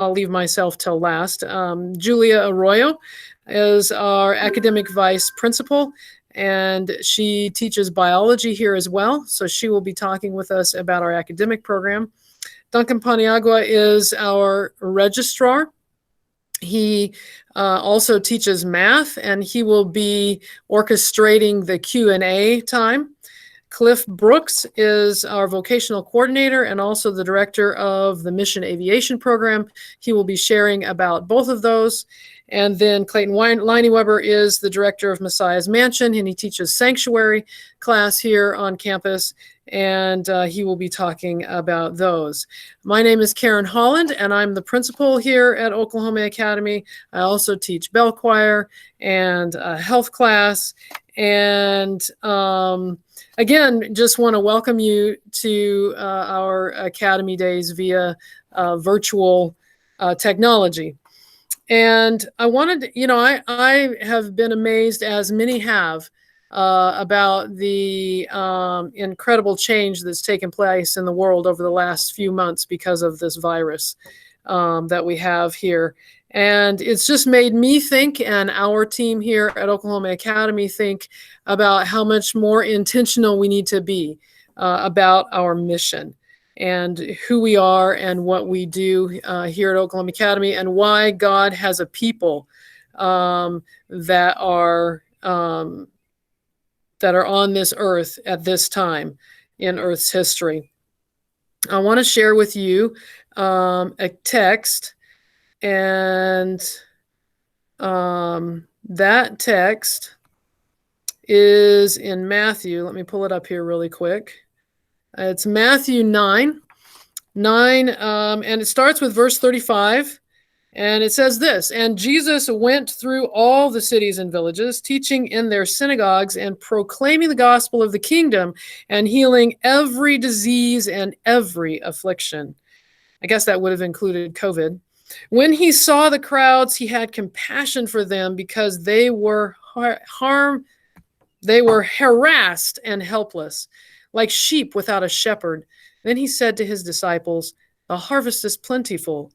I'll leave myself till last. Julia Arroyo is our academic vice principal, and she teaches biology here as well. So she will be talking with us about our academic program. Duncan Paniagua is our registrar. He also teaches math, and he will be orchestrating the Q&A time. Clif Brooks is our vocational coordinator and also the director of the Mission Aviation program. He will be sharing about both of those. And then Clayton Leinewebber is the director of Messiah's Mansion, and he teaches sanctuary class here on campus, and he will be talking about those. My name is Karen Holland, and I'm the principal here at Oklahoma Academy. I also teach bell choir and health class. And again, just want to welcome you to our Academy Days via virtual technology. And I wanted to, I have been amazed, as many have, about the incredible change that's taken place in the world over the last few months because of this virus that we have here. And it's just made me think, and our team here at Oklahoma Academy think, about how much more intentional we need to be about our mission and who we are and what we do here at Oklahoma Academy, and why God has a people that are on this earth at this time in Earth's history. I want to share with you a text, and that text is in Matthew. Let me pull it up here really quick. It's Matthew 9, and it starts with verse 35, and it says this: "And Jesus went through all the cities and villages, teaching in their synagogues and proclaiming the gospel of the kingdom and healing every disease and every affliction." I guess that would have included COVID. "When he saw the crowds, he had compassion for them because they were harassed and helpless, like sheep without a shepherd. Then he said to his disciples, 'The harvest is plentiful,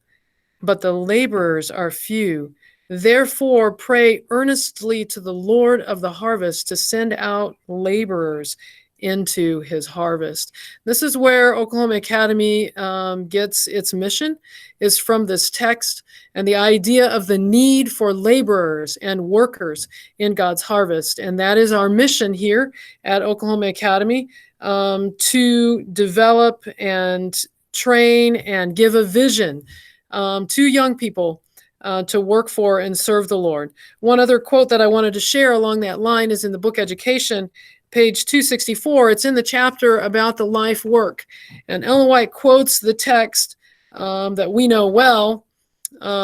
but the laborers are few. Therefore, pray earnestly to the Lord of the harvest to send out laborers into his harvest.'" This is where Oklahoma Academy gets its mission, is from this text, and the idea of the need for laborers and workers in God's harvest. And that is our mission here at Oklahoma Academy, to develop and train and give a vision to young people to work for and serve the Lord. One other quote that I wanted to share along that line is in the book Education, page 264. It's in the chapter about the life work. And Ellen White quotes the text that we know well.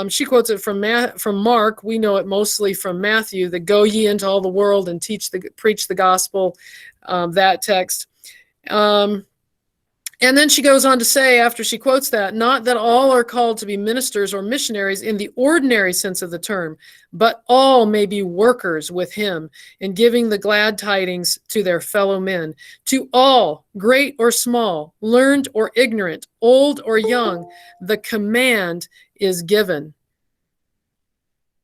She quotes it from Mark. We know it mostly from Matthew, the "Go ye into all the world and preach the gospel," that text. And then she goes on to say, after she quotes that, "Not that all are called to be ministers or missionaries in the ordinary sense of the term, but all may be workers with him in giving the glad tidings to their fellow men. To all, great or small, learned or ignorant, old or young, the command is given."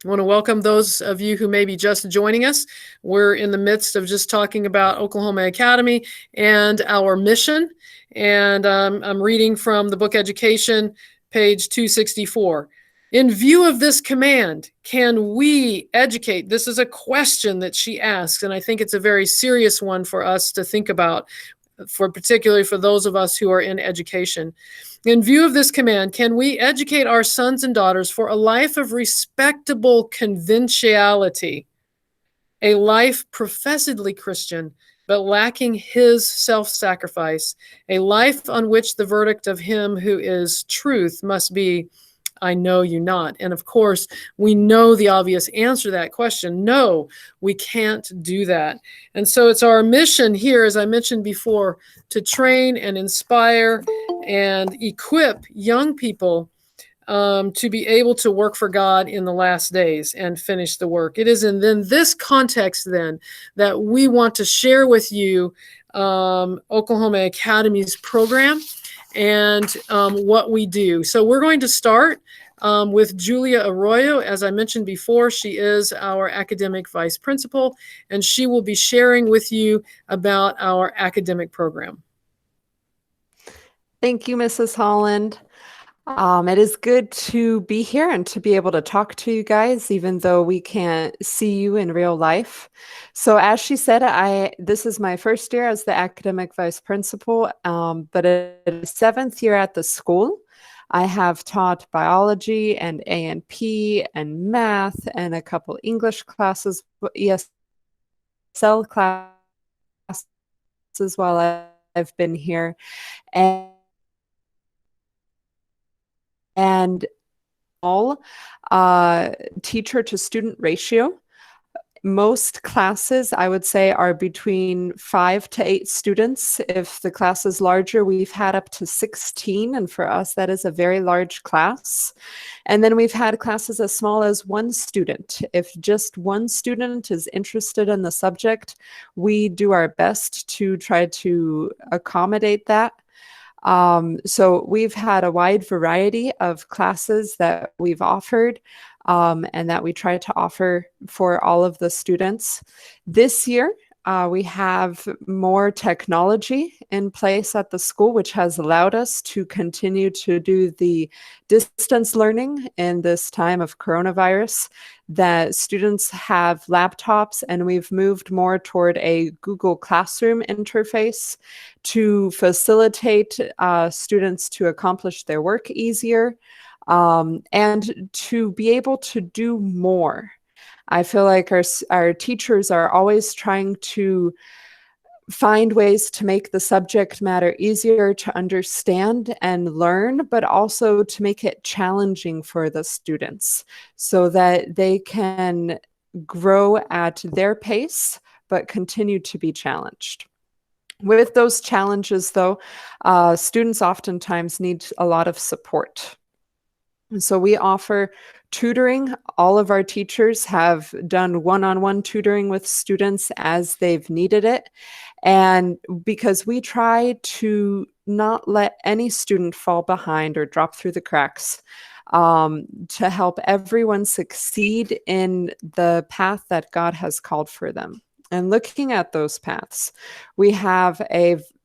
I want to welcome those of you who may be just joining us. We're in the midst of just talking about Oklahoma Academy and our mission. And I'm reading from the book Education, page 264. "In view of this command, can we educate?" This is a question that she asks, and I think it's a very serious one for us to think about, particularly for those of us who are in education. "In view of this command, can we educate our sons and daughters for a life of respectable conventionality, a life professedly Christian, but lacking his self-sacrifice, a life on which the verdict of him who is truth must be, 'I know you not'?" And of course, we know the obvious answer to that question. No, we can't do that. And so it's our mission here, as I mentioned before, to train and inspire and equip young people to be able to work for God in the last days and finish the work. It is in this context then that we want to share with you Oklahoma Academy's program and what we do. So we're going to start with Julia Arroyo. As I mentioned before, she is our academic vice principal, and she will be sharing with you about our academic program. Thank you, Mrs. Holland. It is good to be here and to be able to talk to you guys, even though we can't see you in real life. So, as she said, this is my first year as the academic vice principal, but it is 7th year at the school. I have taught biology and A&P and math and a couple English classes, ESL classes while I've been here. And all teacher to student ratio. Most classes, I would say, are between 5 to 8 students. If the class is larger, we've had up to 16, and for us, that is a very large class. And then we've had classes as small as 1 student. If just 1 student is interested in the subject, we do our best to try to accommodate that. So we've had a wide variety of classes that we've offered and that we try to offer for all of the students. This year, we have more technology in place at the school, which has allowed us to continue to do the distance learning in this time of coronavirus. That students have laptops, and we've moved more toward a Google Classroom interface to facilitate students to accomplish their work easier and to be able to do more. I feel like our teachers are always trying to find ways to make the subject matter easier to understand and learn, but also to make it challenging for the students so that they can grow at their pace, but continue to be challenged. With those challenges, though, students oftentimes need a lot of support. And so we offer tutoring. All of our teachers have done one-on-one tutoring with students as they've needed it. And because we try to not let any student fall behind or drop through the cracks, to help everyone succeed in the path that God has called for them. And looking at those paths, we have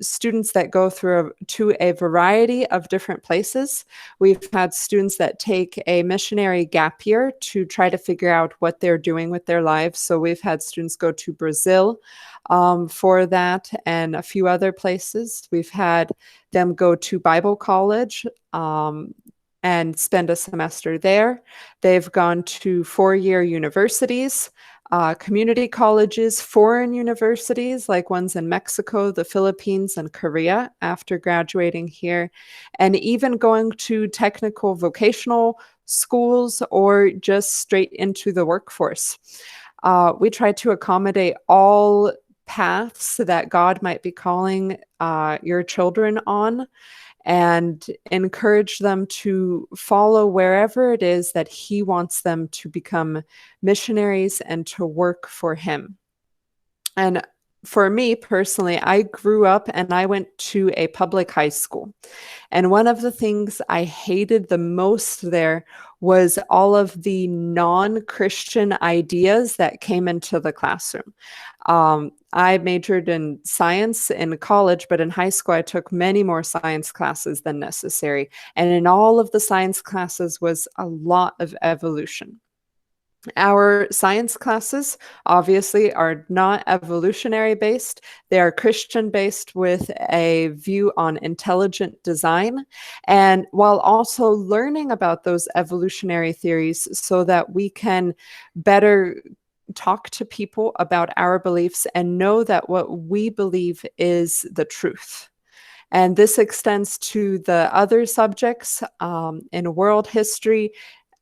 students that go to a variety of different places. We've had students that take a missionary gap year to try to figure out what they're doing with their lives. So we've had students go to Brazil for that and a few other places. We've had them go to Bible college and spend a semester there. They've gone to 4-year universities, community colleges, foreign universities like ones in Mexico, the Philippines, and Korea after graduating here, and even going to technical vocational schools or just straight into the workforce. We try to accommodate all paths that God might be calling your children on, and encourage them to follow wherever it is that He wants them to become missionaries and to work for Him. And for me personally, I grew up and I went to a public high school. And one of the things I hated the most there was all of the non-Christian ideas that came into the classroom. I majored in science in college, but in high school, I took many more science classes than necessary. And in all of the science classes was a lot of evolution. Our science classes obviously are not evolutionary based. They are Christian based with a view on intelligent design, and while also learning about those evolutionary theories so that we can better talk to people about our beliefs and know that what we believe is the truth. And this extends to the other subjects in world history,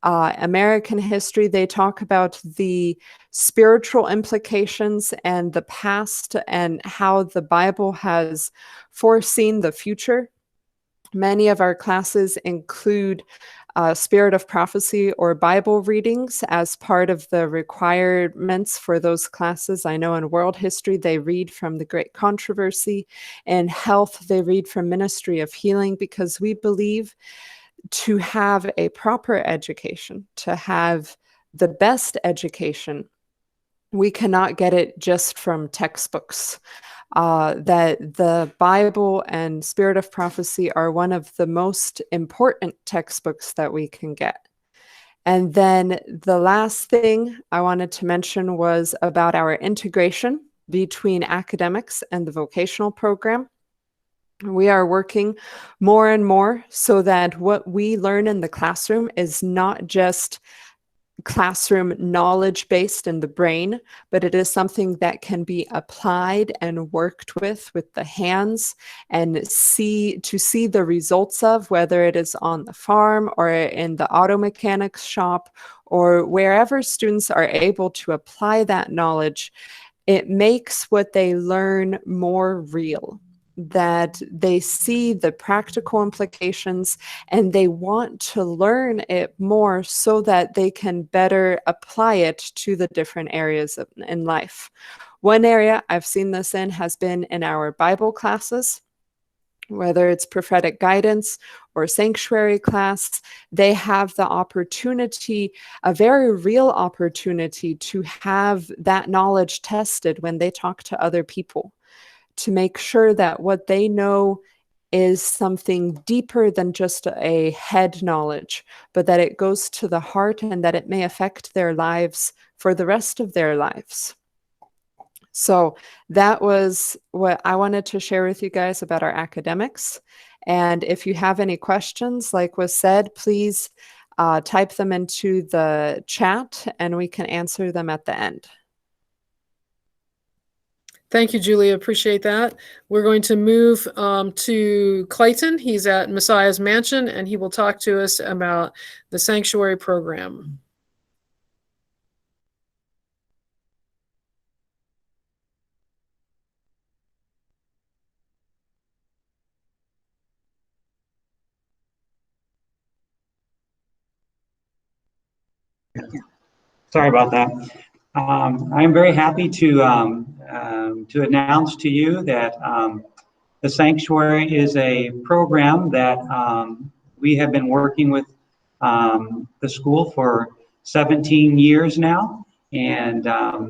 American history. They talk about the spiritual implications and the past and how the Bible has foreseen the future. Many of our classes include Spirit of Prophecy or Bible readings as part of the requirements for those classes. I know in world history, they read from the Great Controversy. In health, they read from Ministry of Healing, because we believe to have a proper education, to have the best education, we cannot get it just from textbooks. That the Bible and Spirit of Prophecy are one of the most important textbooks that we can get. And then the last thing I wanted to mention was about our integration between academics and the vocational program. We are working more and more so that what we learn in the classroom is not just classroom knowledge based in the brain, but it is something that can be applied and worked with the hands and see the results of, whether it is on the farm or in the auto mechanics shop or wherever students are able to apply that knowledge. It makes what they learn more real, that they see the practical implications and they want to learn it more so that they can better apply it to the different areas in life. One area I've seen this in has been in our Bible classes. Whether it's prophetic guidance or sanctuary class, they have the opportunity, a very real opportunity, to have that knowledge tested when they talk to other people, to make sure that what they know is something deeper than just a head knowledge, but that it goes to the heart and that it may affect their lives for the rest of their lives. So that was what I wanted to share with you guys about our academics. And if you have any questions, like was said, please type them into the chat and we can answer them at the end. Thank you, Julia. Appreciate that. We're going to move to Clayton. He's at Messiah's Mansion, and he will talk to us about the sanctuary program. Sorry about that. I'm very happy to announce to you that the Sanctuary is a program that we have been working with the school for 17 years now, and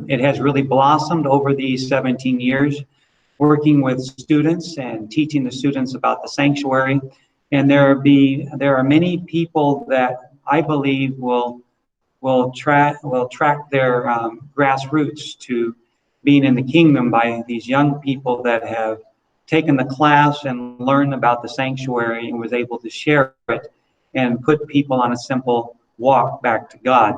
it has really blossomed over these 17 years, working with students and teaching the students about the Sanctuary. And there are many people that I believe will track their grassroots to being in the kingdom by these young people that have taken the class and learned about the Sanctuary and was able to share it and put people on a simple walk back to God.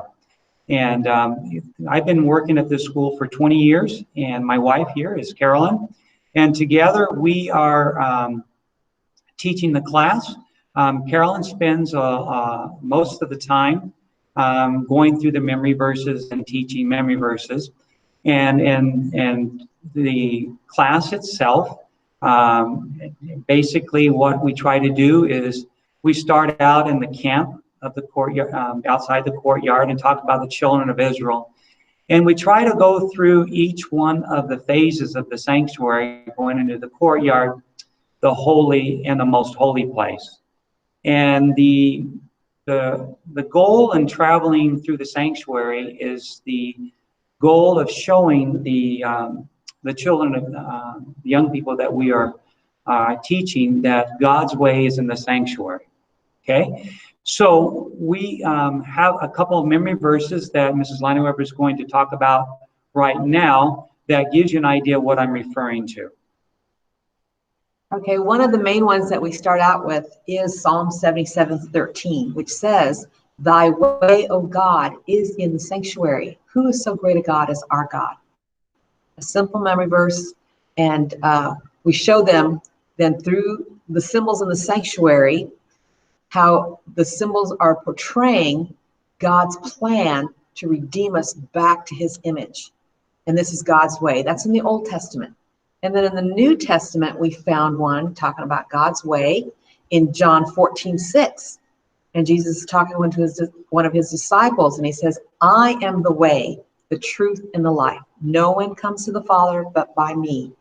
And I've been working at this school for 20 years, and my wife here is Carolyn, and together we are teaching the class. Carolyn spends most of the time going through the memory verses and teaching memory verses, and the class itself. Basically, what we try to do is we start out in the camp of the courtyard, outside the courtyard, and talk about the children of Israel, and we try to go through each one of the phases of the sanctuary, going into the courtyard, the holy, and the most holy place, and the goal in traveling through the sanctuary is the goal of showing the children of the young people that we are teaching that God's way is in the sanctuary. Okay, so we have a couple of memory verses that Mrs. Leinewebber is going to talk about right now that gives you an idea of what I'm referring to. Okay, one of the main ones that we start out with is Psalm 77:13, which says, "Thy way, O God, is in the sanctuary. Who is so great a God as our God?" A simple memory verse, and we show them then through the symbols in the sanctuary how the symbols are portraying God's plan to redeem us back to his image. And this is God's way. That's in the Old Testament. And then in the New Testament, we found one talking about God's way in John 14:6. And Jesus is talking to one of his disciples, and he says, "I am the way, the truth, and the life. No one comes to the Father but by me."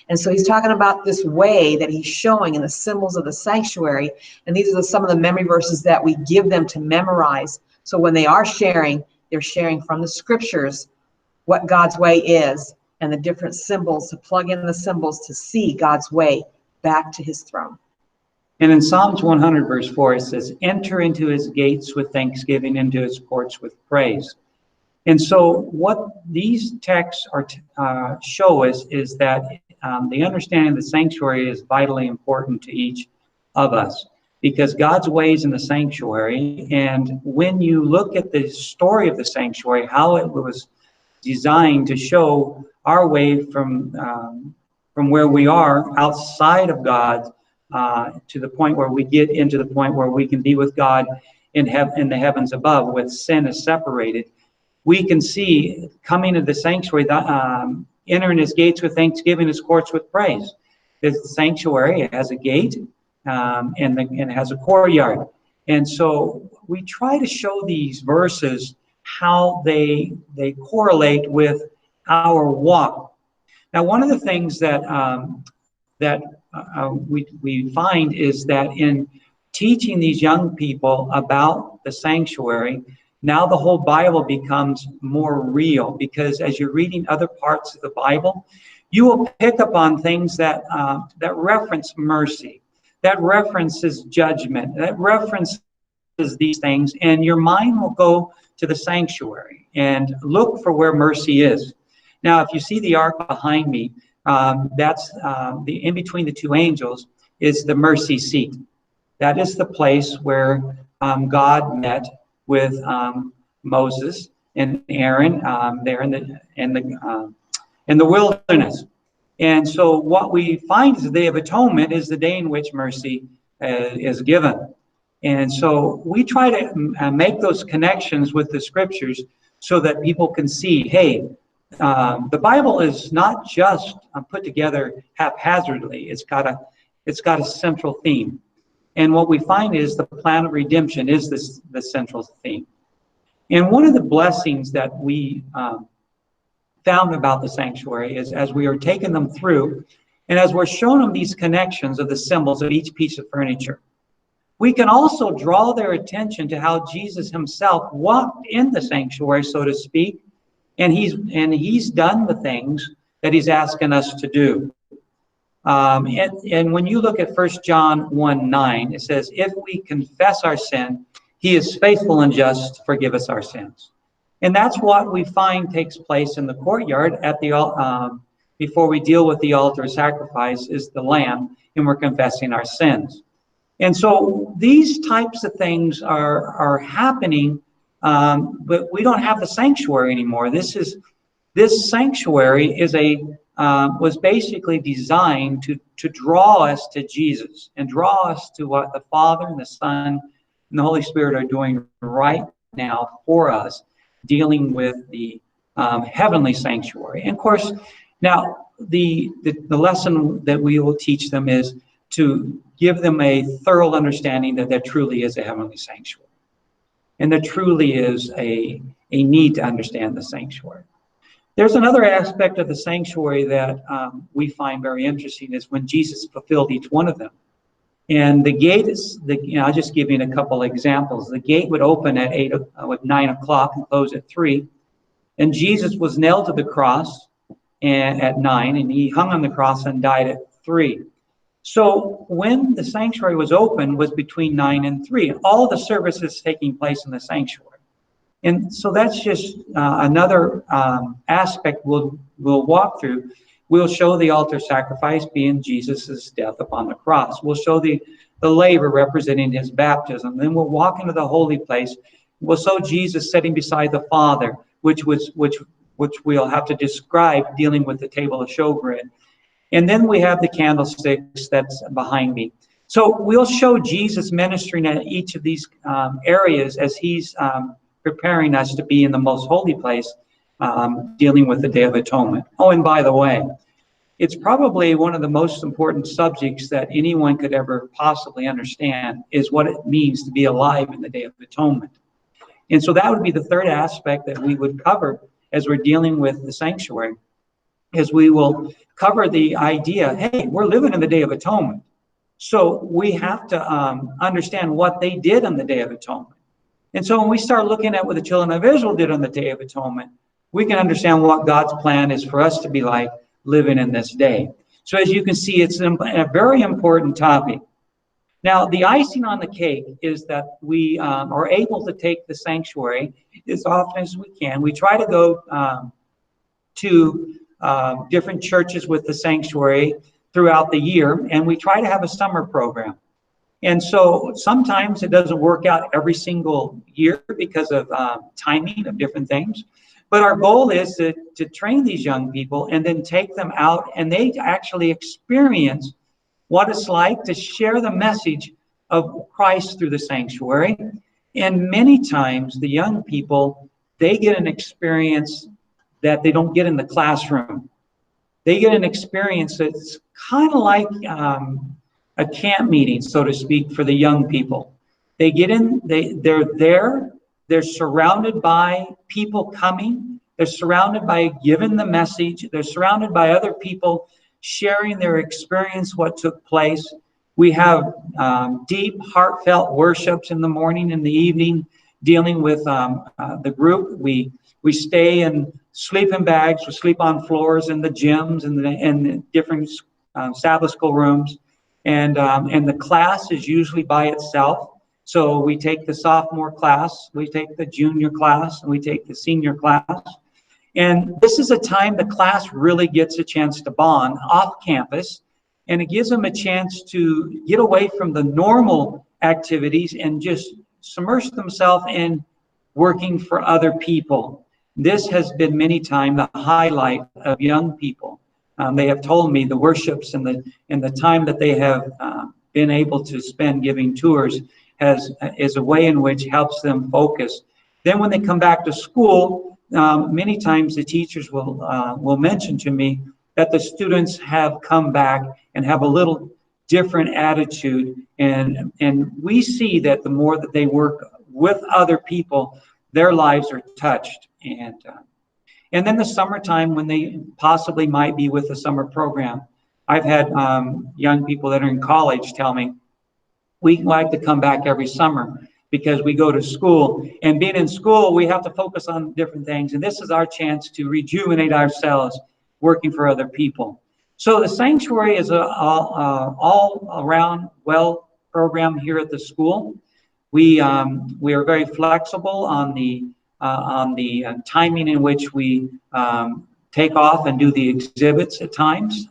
And so he's talking about this way that he's showing in the symbols of the sanctuary. And these are some of the memory verses that we give them to memorize. So when they are sharing, they're sharing from the scriptures what God's way is and the different symbols, to plug in the symbols to see God's way back to his throne. And in Psalms 100, verse 4, it says, enter into his gates with thanksgiving, into his courts with praise. And so what these texts are show us is that the understanding of the sanctuary is vitally important to each of us, because God's ways in the sanctuary, and when you look at the story of the sanctuary, how it was designed to show our way from where we are outside of God to the point where we get into the point where we can be with God in the heavens above, with sin is separated. We can see coming to the sanctuary, entering his gates with thanksgiving, his courts with praise. The sanctuary has a gate and it has a courtyard. And so we try to show these verses how they correlate with our walk. Now, one of the things that we find is that in teaching these young people about the sanctuary, now the whole Bible becomes more real, because as you're reading other parts of the Bible, you will pick up on things that reference mercy, that references judgment, that references these things, and your mind will go to the sanctuary and look for where mercy is. Now, if you see the ark behind me, that's in between the two angels is the mercy seat. That is the place where God met with Moses and Aaron there in the wilderness. And so what we find is the Day of Atonement is the day in which mercy is given. And so we try to make those connections with the scriptures so that people can see, hey, the Bible is not just put together haphazardly. It's got a central theme. And what we find is the plan of redemption is the central theme. And one of the blessings that we found about the sanctuary is, as we are taking them through, and as we're showing them these connections of the symbols of each piece of furniture, we can also draw their attention to how Jesus himself walked in the sanctuary, so to speak, and he's done the things that he's asking us to do. And when you look at 1 John 1:9, it says, if we confess our sin, he is faithful and just to forgive us our sins. And that's what we find takes place in the courtyard at the before we deal with the altar sacrifice is the lamb, and we're confessing our sins. And so these types of things are happening, but we don't have the sanctuary anymore. This sanctuary is was basically designed to draw us to Jesus and draw us to what the Father and the Son and the Holy Spirit are doing right now for us, dealing with the heavenly sanctuary. And of course, now the lesson that we will teach them is to give them a thorough understanding that there truly is a heavenly sanctuary, and there truly is a need to understand the sanctuary. There's another aspect of the sanctuary that we find very interesting, is when Jesus fulfilled each one of them. And the gate is, I'll just give you a couple examples. The gate would open at 9 o'clock and close at 3. And Jesus was nailed to the cross at 9, and he hung on the cross and died at 3. So when the sanctuary was open was between 9 and 3. All the services taking place in the sanctuary. And so that's just another aspect we'll walk through. We'll show the altar sacrifice being Jesus' death upon the cross. We'll show the laver representing his baptism. Then we'll walk into the holy place. We'll show Jesus sitting beside the Father, which we'll have to describe dealing with the table of showbread. And then we have the candlesticks that's behind me. So we'll show Jesus ministering at each of these areas as he's preparing us to be in the most holy place, dealing with the Day of Atonement. Oh, and by the way, it's probably one of the most important subjects that anyone could ever possibly understand, is what it means to be alive in the Day of Atonement. And so that would be the third aspect that we would cover as we're dealing with the sanctuary. is we will cover the idea, hey, we're living in the Day of Atonement. So we have to understand what they did on the Day of Atonement. And so when we start looking at what the children of Israel did on the Day of Atonement, we can understand what God's plan is for us to be like living in this day. So as you can see, it's a very important topic. Now, the icing on the cake is that we are able to take the sanctuary as often as we can. We try to go to different churches with the sanctuary throughout the year, and we try to have a summer program. And so sometimes it doesn't work out every single year because of timing of different things. But our goal is to train these young people and then take them out, and they actually experience what it's like to share the message of Christ through the sanctuary. And many times the young people, they get an experience that they don't get in the classroom. They get an experience that's kind of like a camp meeting, so to speak, for the young people. They get in, they're there, they're surrounded by people coming, they're surrounded by giving the message, they're surrounded by other people sharing their experience, what took place. We have deep, heartfelt worships in the morning and the evening, dealing with the group. We stay in sleeping bags, we sleep on floors in the gyms and the different Sabbath school rooms. And the class is usually by itself. So we take the sophomore class, we take the junior class, and we take the senior class. And this is a time the class really gets a chance to bond off campus, and it gives them a chance to get away from the normal activities and just submerge themselves in working for other people. This has been many times the highlight of young people. They have told me the worships and the time that they have been able to spend giving tours is a way in which helps them focus. Then when they come back to school, many times the teachers will mention to me that the students have come back and have a little different attitude, and we see that the more that they work with other people, their lives are touched. And then the summertime, when they possibly might be with a summer program, I've had young people that are in college tell me, we like to come back every summer because we go to school, and being in school, we have to focus on different things. And this is our chance to rejuvenate ourselves working for other people. So the sanctuary is all around well program here at the school. We are very flexible on the timing in which we take off and do the exhibits at times.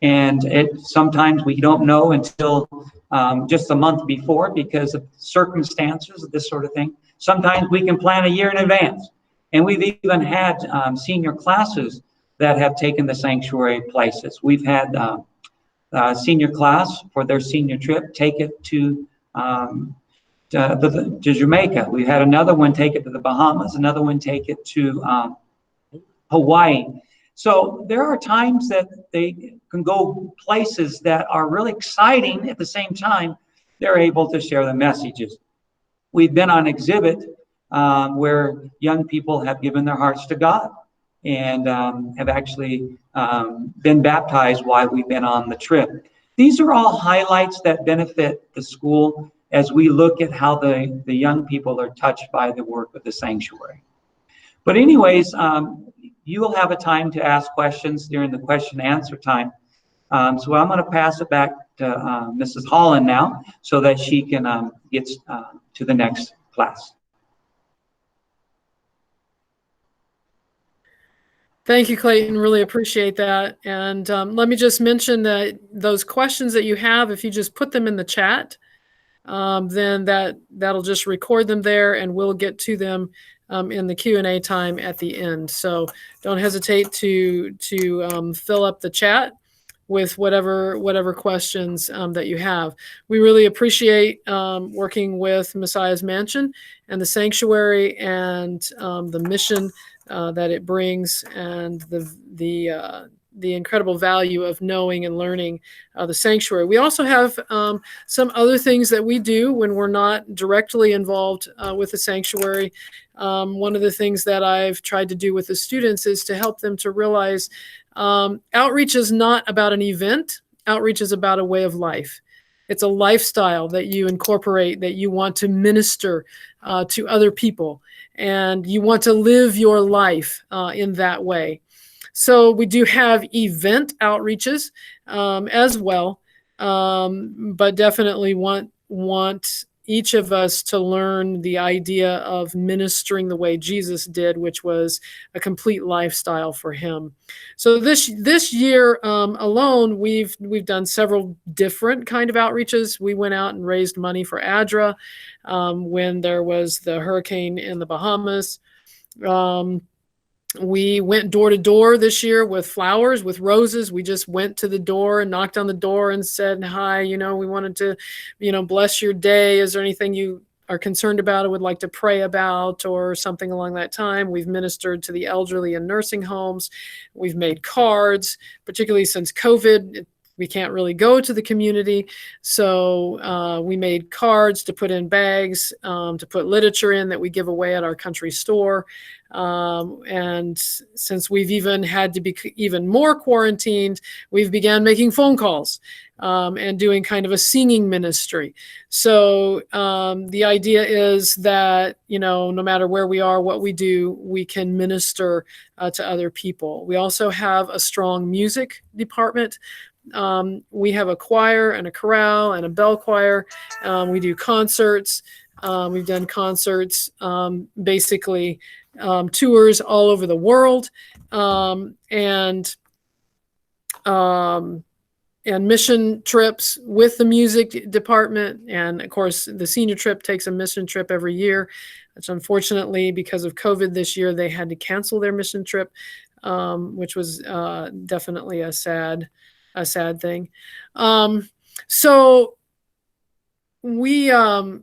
And sometimes we don't know until just a month before because of circumstances of this sort of thing. Sometimes we can plan a year in advance. And we've even had senior classes that have taken the sanctuary places. We've had senior class for their senior trip take it to Jamaica. We had another one take it to the Bahamas, another one take it to Hawaii. So there are times that they can go places that are really exciting. At the same time, they're able to share the messages. We've been on exhibit where young people have given their hearts to God and have actually been baptized while we've been on the trip. These are all highlights that benefit the school as we look at how the young people are touched by the work of the sanctuary. But anyways, you will have a time to ask questions during the question and answer time. So I'm going to pass it back to Mrs. Holland now so that she can get to the next class. Thank you, Clayton. Really appreciate that. And let me just mention that those questions that you have, if you just put them in the chat, then that'll just record them there, and we'll get to them in the Q&A time at the end. So don't hesitate to fill up the chat with whatever questions that you have. We really appreciate working with Messiah's Mansion and the sanctuary and the mission that it brings, and the the incredible value of knowing and learning the sanctuary. We also have some other things that we do when we're not directly involved with the sanctuary. One of the things that I've tried to do with the students is to help them to realize outreach is not about an event. Outreach is about a way of life. It's a lifestyle that you incorporate, that you want to minister to other people, and you want to live your life in that way. So we do have event outreaches as well, but definitely want each of us to learn the idea of ministering the way Jesus did, which was a complete lifestyle for him. So this year alone, we've done several different kind of outreaches. We went out and raised money for ADRA when there was the hurricane in the Bahamas. We went door to door this year with flowers, with roses. We just went to the door and knocked on the door and said, hi, we wanted to, bless your day. Is there anything you are concerned about or would like to pray about, or something along that time? We've ministered to the elderly in nursing homes. We've made cards, particularly since COVID. We can't really go to the community. So we made cards to put in bags, to put literature in that we give away at our country store. And since we've even had to be even more quarantined, we've began making phone calls and doing kind of a singing ministry. So the idea is that, no matter where we are, what we do, we can minister to other people. We also have a strong music department. We have a choir and a chorale and a bell choir. We do concerts. We've done concerts, basically tours all over the world, and mission trips with the music department. And of course, the senior trip takes a mission trip every year, which unfortunately, because of COVID this year, they had to cancel their mission trip, which was definitely a sad thing. So we're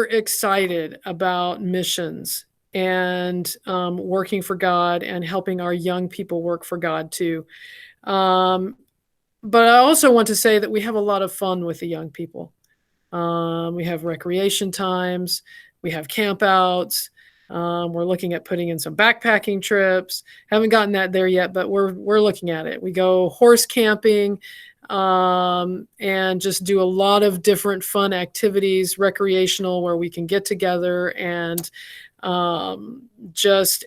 excited about missions and working for God and helping our young people work for God too. But I also want to say that we have a lot of fun with the young people. We have recreation times, we have campouts. We're looking at putting in some backpacking trips. Haven't gotten that there yet, but we're looking at it. We go horse camping, and just do a lot of different fun activities, recreational, where we can get together and just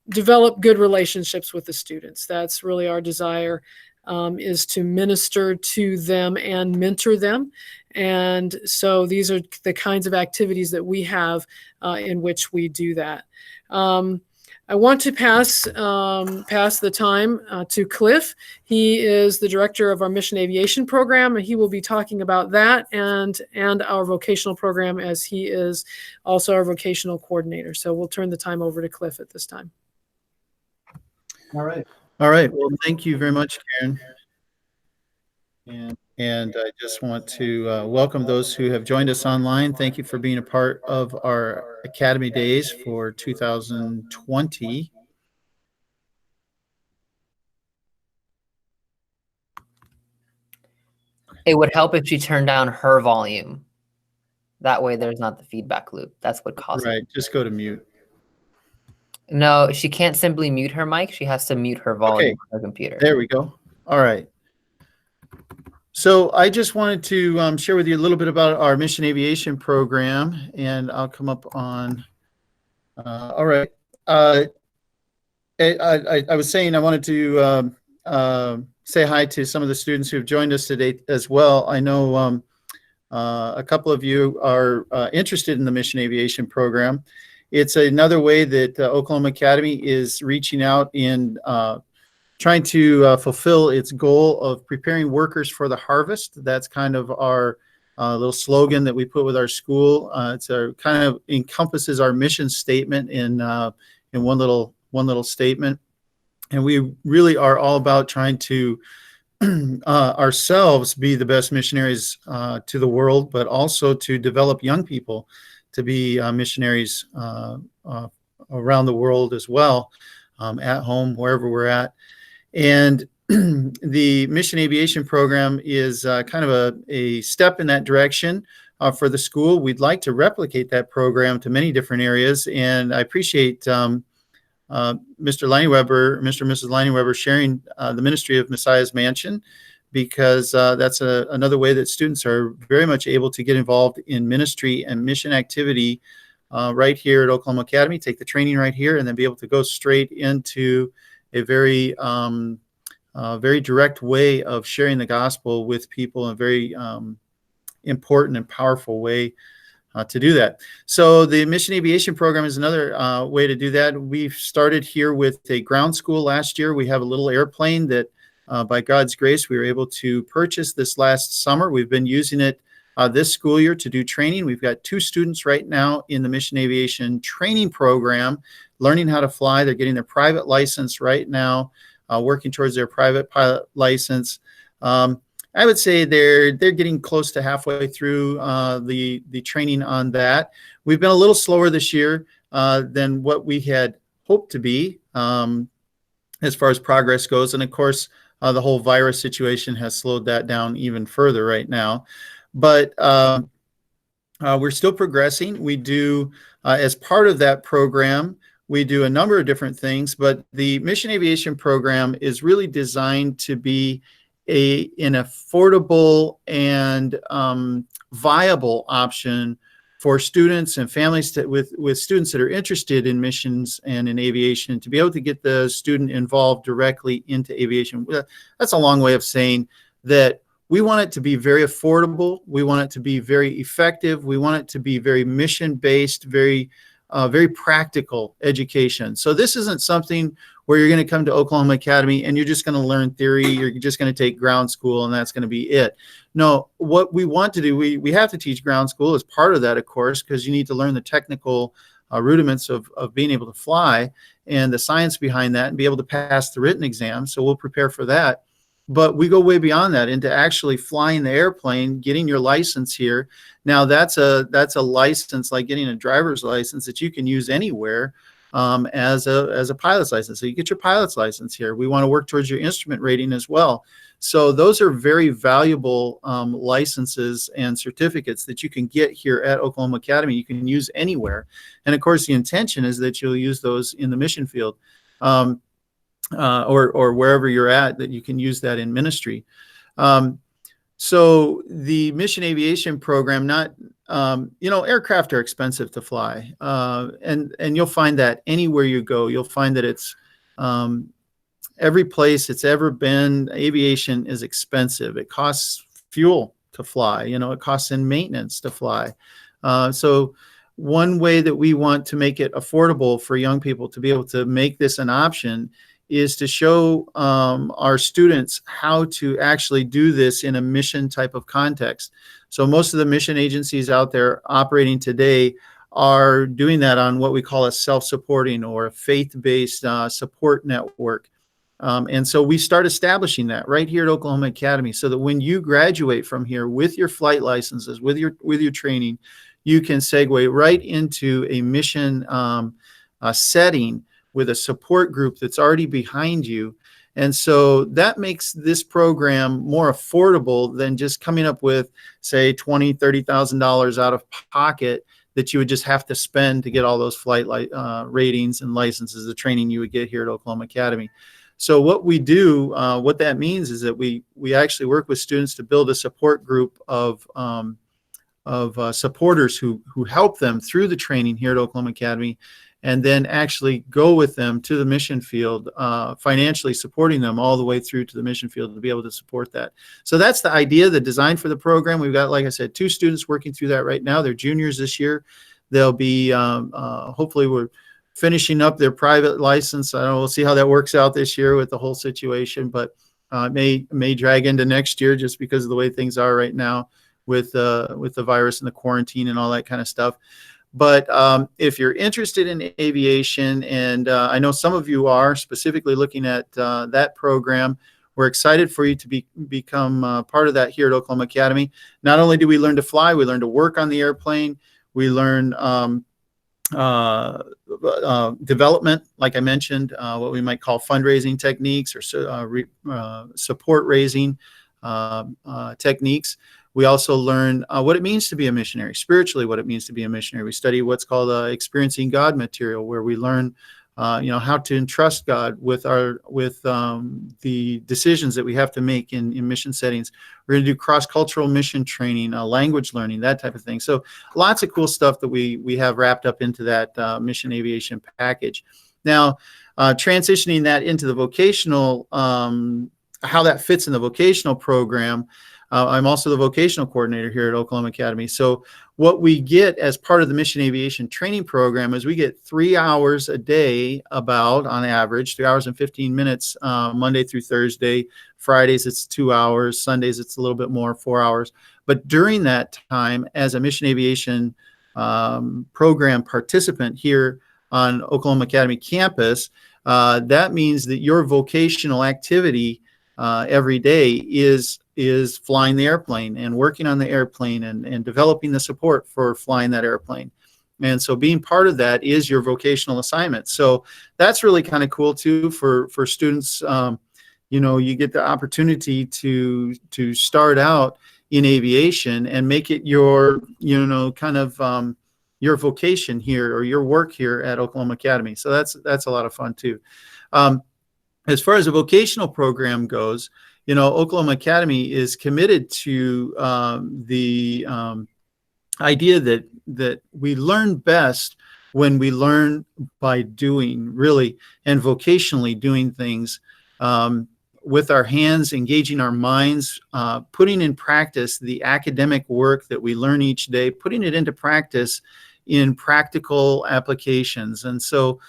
develop good relationships with the students. That's really our desire, is to minister to them and mentor them. And so these are the kinds of activities that we have in which we do that. I want to pass the time to Clif. He is the director of our Mission Aviation program, and he will be talking about that and our vocational program, as he is also our vocational coordinator. So we'll turn the time over to Clif at this time. All right. Well, thank you very much, Karen. And I just want to welcome those who have joined us online. Thank you for being a part of our Academy Days for 2020. It would help if she turned down her volume. That way there's not the feedback loop. That's what causes it. Right, just go to mute. No, she can't simply mute her mic. She has to mute her volume on her computer. There we go. All right. So I just wanted to share with you a little bit about our Mission Aviation program, and I'll come up on. All right. I was saying I wanted to say hi to some of the students who have joined us today as well. I know a couple of you are interested in the Mission Aviation program. It's another way that Oklahoma Academy is reaching out in trying to fulfill its goal of preparing workers for the harvest. That's kind of our little slogan that we put with our school. It's kind of encompasses our mission statement in one little statement. And we really are all about trying to ourselves be the best missionaries to the world, but also to develop young people to be missionaries around the world as well. at home, wherever we're at. And the Mission Aviation program is kind of a step in that direction for the school. We'd like to replicate that program to many different areas. And I appreciate Mr. Leinewebber, Mr. and Mrs. Leinewebber sharing the ministry of Messiah's Mansion, because that's another way that students are very much able to get involved in ministry and mission activity right here at Oklahoma Academy, take the training right here, and then be able to go straight into a very very direct way of sharing the gospel with people in a very important and powerful way to do that. So the Mission Aviation program is another way to do that. We've started here with a ground school last year. We have a little airplane that by God's grace, we were able to purchase this last summer. We've been using it this school year to do training. We've got 2 students right now in the Mission Aviation training program, learning how to fly. They're getting their private license right now, working towards their private pilot license. I would say they're getting close to halfway through the training on that. We've been a little slower this year than what we had hoped to be as far as progress goes. And of course, the whole virus situation has slowed that down even further right now. But we're still progressing. We do, as part of that program, we do a number of different things, but the Mission Aviation program is really designed to be an affordable and viable option for students and families with students that are interested in missions and in aviation, to be able to get the student involved directly into aviation. That's a long way of saying that we want it to be very affordable. We want it to be very effective. We want it to be very mission-based, very practical education. So this isn't something where you're going to come to Oklahoma Academy and you're just going to learn theory. You're just going to take ground school and that's going to be it. No, what we want to do, we have to teach ground school as part of that, of course, because you need to learn the technical rudiments of being able to fly and the science behind that and be able to pass the written exam. So we'll prepare for that. But we go way beyond that into actually flying the airplane, getting your license here. Now that's a license like getting a driver's license that you can use anywhere as a pilot's license. So you get your pilot's license here. We want to work towards your instrument rating as well. So those are very valuable licenses and certificates that you can get here at Oklahoma Academy. You can use anywhere. And of course, the intention is that you'll use those in the mission field. Or wherever you're at, that you can use that in ministry. So the Mission Aviation program, aircraft are expensive to fly. And you'll find that anywhere you go, you'll find that it's every place it's ever been, aviation is expensive. It costs fuel to fly, it costs in maintenance to fly. So one way that we want to make it affordable for young people to be able to make this an option is to show our students how to actually do this in a mission type of context. So most of the mission agencies out there operating today are doing that on what we call a self-supporting or a faith-based support network. And so we start establishing that right here at Oklahoma Academy, so that when you graduate from here with your flight licenses, with your training, you can segue right into a mission setting with a support group that's already behind you. And so that makes this program more affordable than just coming up with, say, $20,000, $30,000 out of pocket that you would just have to spend to get all those flight ratings and licenses, the training you would get here at Oklahoma Academy. So what we do, what that means is that we actually work with students to build a support group of supporters who help them through the training here at Oklahoma Academy, and then actually go with them to the mission field, financially supporting them all the way through to the mission field to be able to support that. So that's the idea, the design for the program. We've got, like I said, 2 students working through that right now. They're juniors this year. They'll be, hopefully we're finishing up their private license. I don't know, we'll see how that works out this year with the whole situation, but may drag into next year just because of the way things are right now with the virus and the quarantine and all that kind of stuff. But if you're interested in aviation, and I know some of you are specifically looking at that program, we're excited for you to become part of that here at Oklahoma Academy. Not only do we learn to fly, we learn to work on the airplane. We learn development, like I mentioned, what we might call fundraising techniques or support raising techniques. We also learn what it means to be a missionary, spiritually what it means to be a missionary. We study what's called experiencing God material, where we learn how to entrust God with the decisions that we have to make in mission settings. We're going to do cross-cultural mission training, language learning, that type of thing. So lots of cool stuff that we have wrapped up into that mission aviation package. Now, transitioning that into the vocational, how that fits in the vocational program. I'm also the vocational coordinator here at Oklahoma Academy. So what we get as part of the mission aviation training program is we get 3 hours a day, on average, 3 hours and 15 minutes, Monday through Thursday. Fridays, it's 2 hours. Sundays, it's a little bit more, 4 hours. But during that time, as a mission aviation program participant here on Oklahoma Academy campus, that means that your vocational activity every day is flying the airplane and working on the airplane and developing the support for flying that airplane. And so being part of that is your vocational assignment. So that's really kind of cool too for students. You get the opportunity to start out in aviation and make it your, your vocation here or your work here at Oklahoma Academy. So that's a lot of fun too. As far as the vocational program goes, Oklahoma Academy is committed to the idea that we learn best when we learn by doing, really, and vocationally doing things with our hands, engaging our minds, putting in practice the academic work that we learn each day, putting it into practice in practical applications. And so,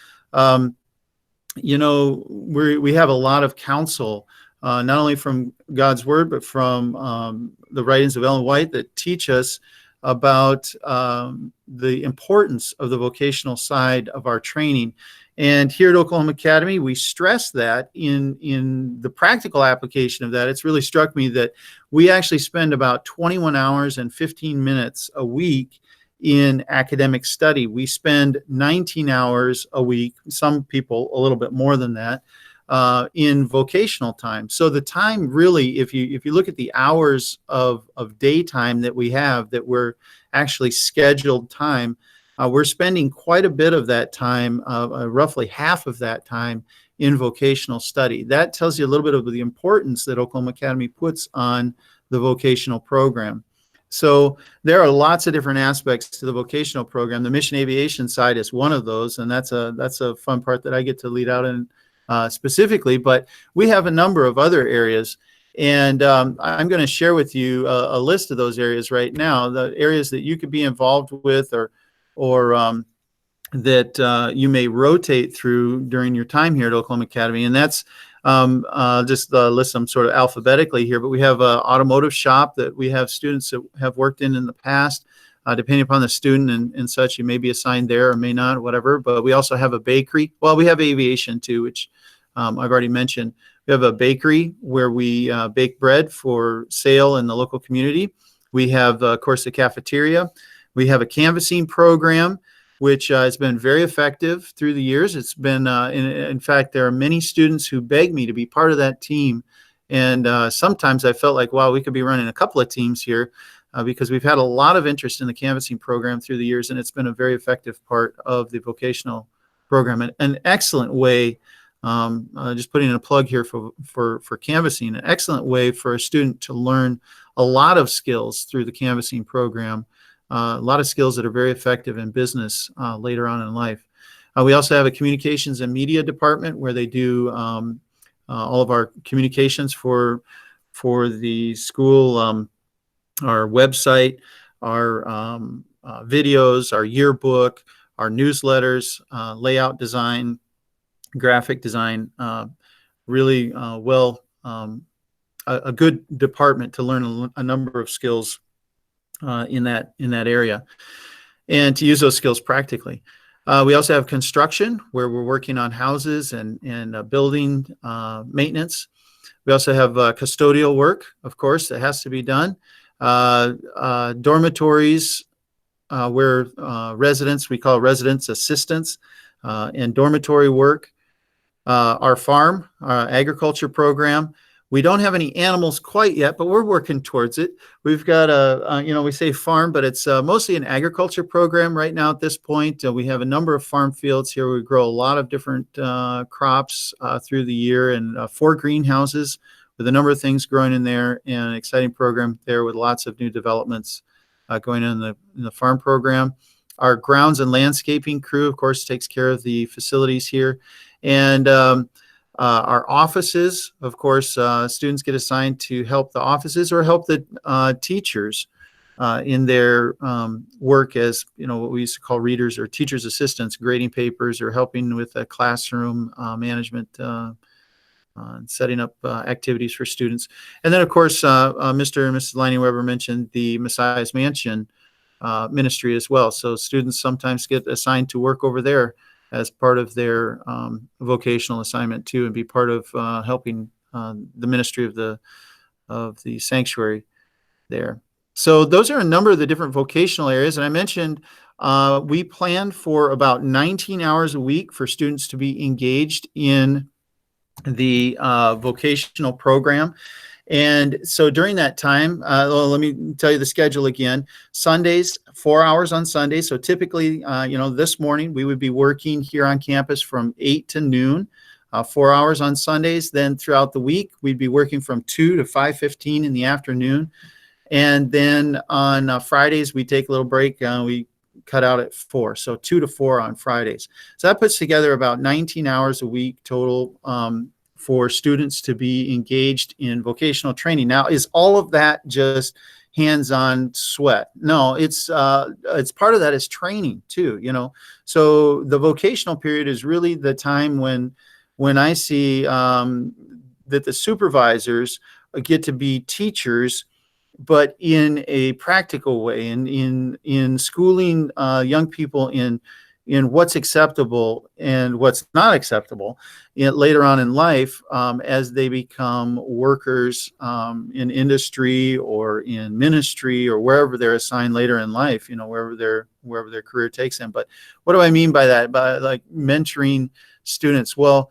we have a lot of counsel, not only from God's Word, but from the writings of Ellen White that teach us about the importance of the vocational side of our training. And here at Oklahoma Academy, we stress that in the practical application of that. It's really struck me that we actually spend about 21 hours and 15 minutes a week in academic study. We spend 19 hours a week, some people a little bit more than that, in vocational time. So the time really, if you look at the hours of daytime that we have, that we're actually scheduled time, we're spending quite a bit of that time, roughly half of that time, in vocational study. That tells you a little bit of the importance that Oklahoma Academy puts on the vocational program. So there are lots of different aspects to the vocational program. The mission aviation side is one of those, and that's a fun part that I get to lead out in specifically. But we have a number of other areas, and I'm going to share with you a list of those areas right now, the areas that you could be involved with or that you may rotate through during your time here at Oklahoma Academy. And that's just list them sort of alphabetically here, but we have an automotive shop that we have students that have worked in the past. Depending upon the student and such, you may be assigned there or may not, whatever. But we also have a bakery. Well, we have aviation too, which I've already mentioned. We have a bakery where we bake bread for sale in the local community. We have, of course, the cafeteria. We have a canvassing program, which has been very effective through the years. It's been, in fact, there are many students who beg me to be part of that team. And sometimes I felt like, wow, we could be running a couple of teams here because we've had a lot of interest in the canvassing program through the years, and it's been a very effective part of the vocational program. An excellent way, just putting in a plug here for canvassing, an excellent way for a student to learn a lot of skills through the canvassing program. A lot of skills that are very effective in business later on in life. We also have a communications and media department where they do all of our communications for the school, our website, our videos, our yearbook, our newsletters, layout design, graphic design. Really a good department to learn a number of skills in that area, and to use those skills practically. We also have construction, where we're working on houses and building maintenance. We also have custodial work, of course, that has to be done. Dormitories where residents, we call residents assistants, and dormitory work. Our farm, agriculture program. We don't have any animals quite yet, but we're working towards it. We've got we say farm, but it's mostly an agriculture program right now at this point. We have a number of farm fields here. We grow a lot of different crops through the year, and 4 greenhouses with a number of things growing in there, and an exciting program there with lots of new developments going on in the farm program. Our grounds and landscaping crew, of course, takes care of the facilities here. And our offices, of course, students get assigned to help the offices or help the teachers in their work as, what we used to call readers or teachers' assistants, grading papers or helping with classroom management and setting up activities for students. And then, of course, Mr. and Mrs. Leinewebber mentioned the Messiah's Mansion ministry as well. So students sometimes get assigned to work over there as part of their vocational assignment too, and be part of helping the ministry of the sanctuary there. So those are a number of the different vocational areas. And I mentioned we plan for about 19 hours a week for students to be engaged in the vocational program. And so during that time, let me tell you the schedule again. Sundays, 4 hours on Sunday. So typically, this morning we would be working here on campus from 8 to noon, 4 hours on Sundays. Then throughout the week, we'd be working from 2 to 5:15 in the afternoon. And then on Fridays, we take a little break. We cut out at 4. So 2 to 4 on Fridays. So that puts together about 19 hours a week total for students to be engaged in vocational training. Now, is all of that just hands-on sweat? No, it's part of that is training too, So the vocational period is really the time when I see that the supervisors get to be teachers, but in a practical way, and in schooling young people in what's acceptable and what's not acceptable later on in life as they become workers in industry or in ministry or wherever they're assigned later in life, wherever their career takes them. But what do I mean by that? By like mentoring students? Well,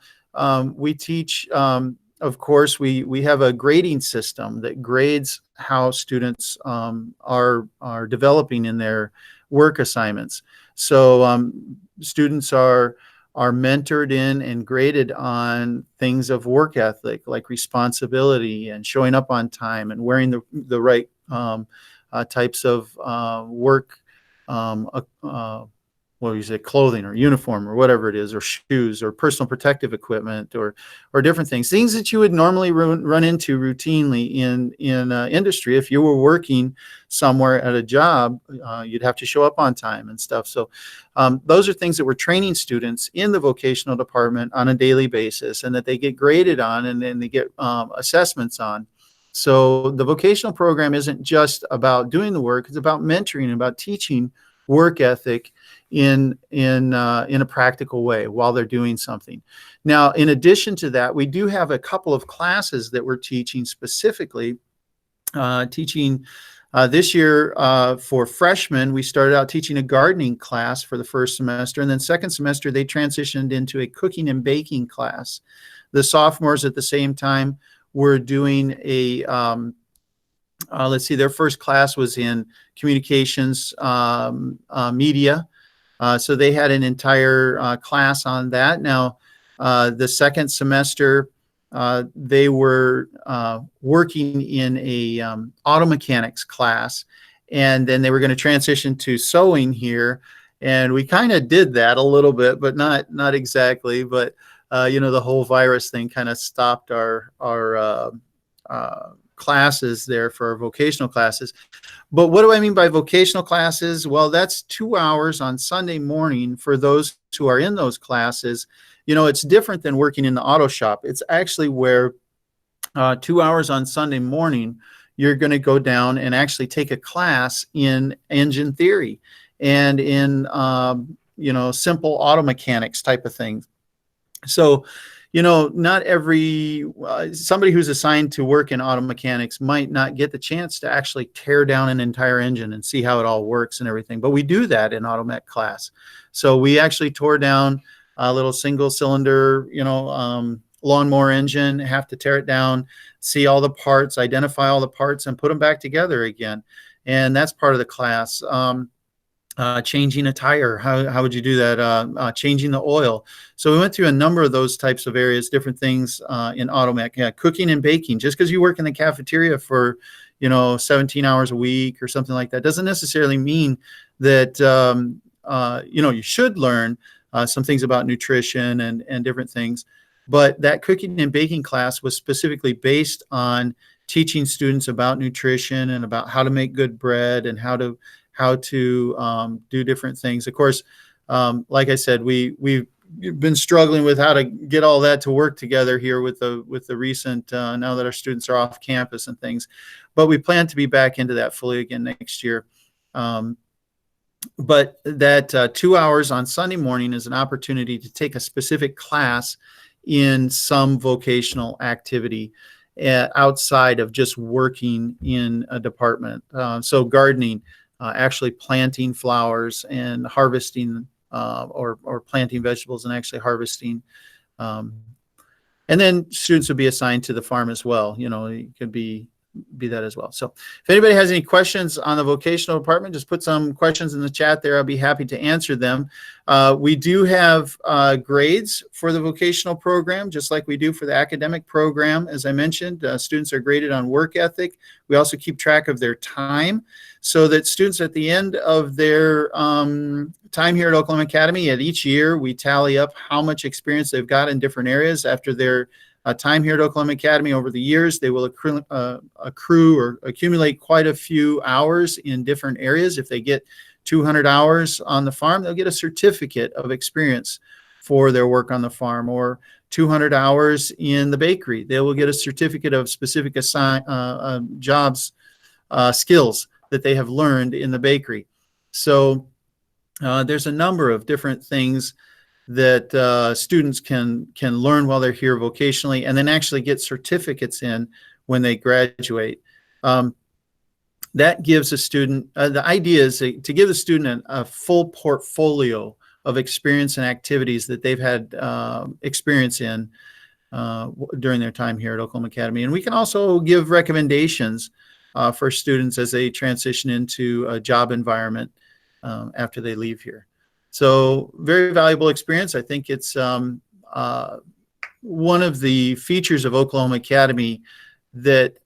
we teach, of course, we have a grading system that grades how students are developing in their work assignments. So students are mentored in and graded on things of work ethic, like responsibility and showing up on time and wearing the right types of work, clothing or uniform or whatever it is, or shoes or personal protective equipment or different things that you would normally run into routinely in industry. If you were working somewhere at a job, you'd have to show up on time and stuff. So those are things that we're training students in the vocational department on a daily basis, and that they get graded on, and then they get assessments on. So the vocational program isn't just about doing the work; it's about mentoring and about teaching work ethic in a practical way while they're doing something. Now, in addition to that, we do have a couple of classes that we're teaching specifically. This year for freshmen, we started out teaching a gardening class for the first semester, and then second semester they transitioned into a cooking and baking class. The sophomores at the same time were doing a their first class was in communications media. So they had an entire class on that. Now, the second semester, they were working in a auto mechanics class, and then they were going to transition to sewing here. And we kind of did that a little bit, but not exactly. But the whole virus thing kind of stopped our classes there for our vocational classes. But what do I mean by vocational classes? Well, that's 2 hours on Sunday morning for those who are in those classes. It's different than working in the auto shop. It's actually where 2 hours on Sunday morning, you're going to go down and actually take a class in engine theory and in, simple auto mechanics type of things. So you know, not every somebody who's assigned to work in auto mechanics might not get the chance to actually tear down an entire engine and see how it all works and everything. But we do that in auto mech class. So we actually tore down a little single cylinder, you know, lawnmower engine, have to tear it down, see all the parts, identify all the parts, and put them back together again. And that's part of the class. Changing a tire, how would you do that? Changing the oil. So we went through a number of those types of areas, different things in auto mech. Yeah, cooking and baking. Just because you work in the cafeteria for, you know, 17 hours a week or something like that doesn't necessarily mean that you know, you should learn some things about nutrition and different things. But that cooking and baking class was specifically based on teaching students about nutrition and about how to make good bread and how to do different things. Of course, like I said, we've been struggling with how to get all that to work together here with the recent now that our students are off campus and things. But we plan to be back into that fully again next year. But that 2 hours on Sunday morning is an opportunity to take a specific class in some vocational activity outside of just working in a department. So gardening, actually planting flowers and harvesting or planting vegetables and actually harvesting. And then students would be assigned to the farm as well. You know, it could be that as well. So if anybody has any questions on the vocational department, just put some questions in the chat there. I'll be happy to answer them. We do have grades for the vocational program, just like we do for the academic program. As I mentioned, students are graded on work ethic. We also keep track of their time so that students at the end of their time here at Oklahoma Academy, at each year, we tally up how much experience they've got in different areas after their time here at Oklahoma Academy. Over the years, they will accrue or accumulate quite a few hours in different areas. If they get 200 hours on the farm, they'll get a certificate of experience for their work on the farm, or 200 hours in the bakery. They will get a certificate of specific jobs, skills that they have learned in the bakery. So there's a number of different things that students can learn while they're here vocationally, and then actually get certificates in when they graduate. That gives a student, the idea is to give the student a full portfolio of experience and activities that they've had experience in during their time here at Oklahoma Academy. And we can also give recommendations for students as they transition into a job environment after they leave here. So very valuable experience. I think it's one of the features of Oklahoma Academy that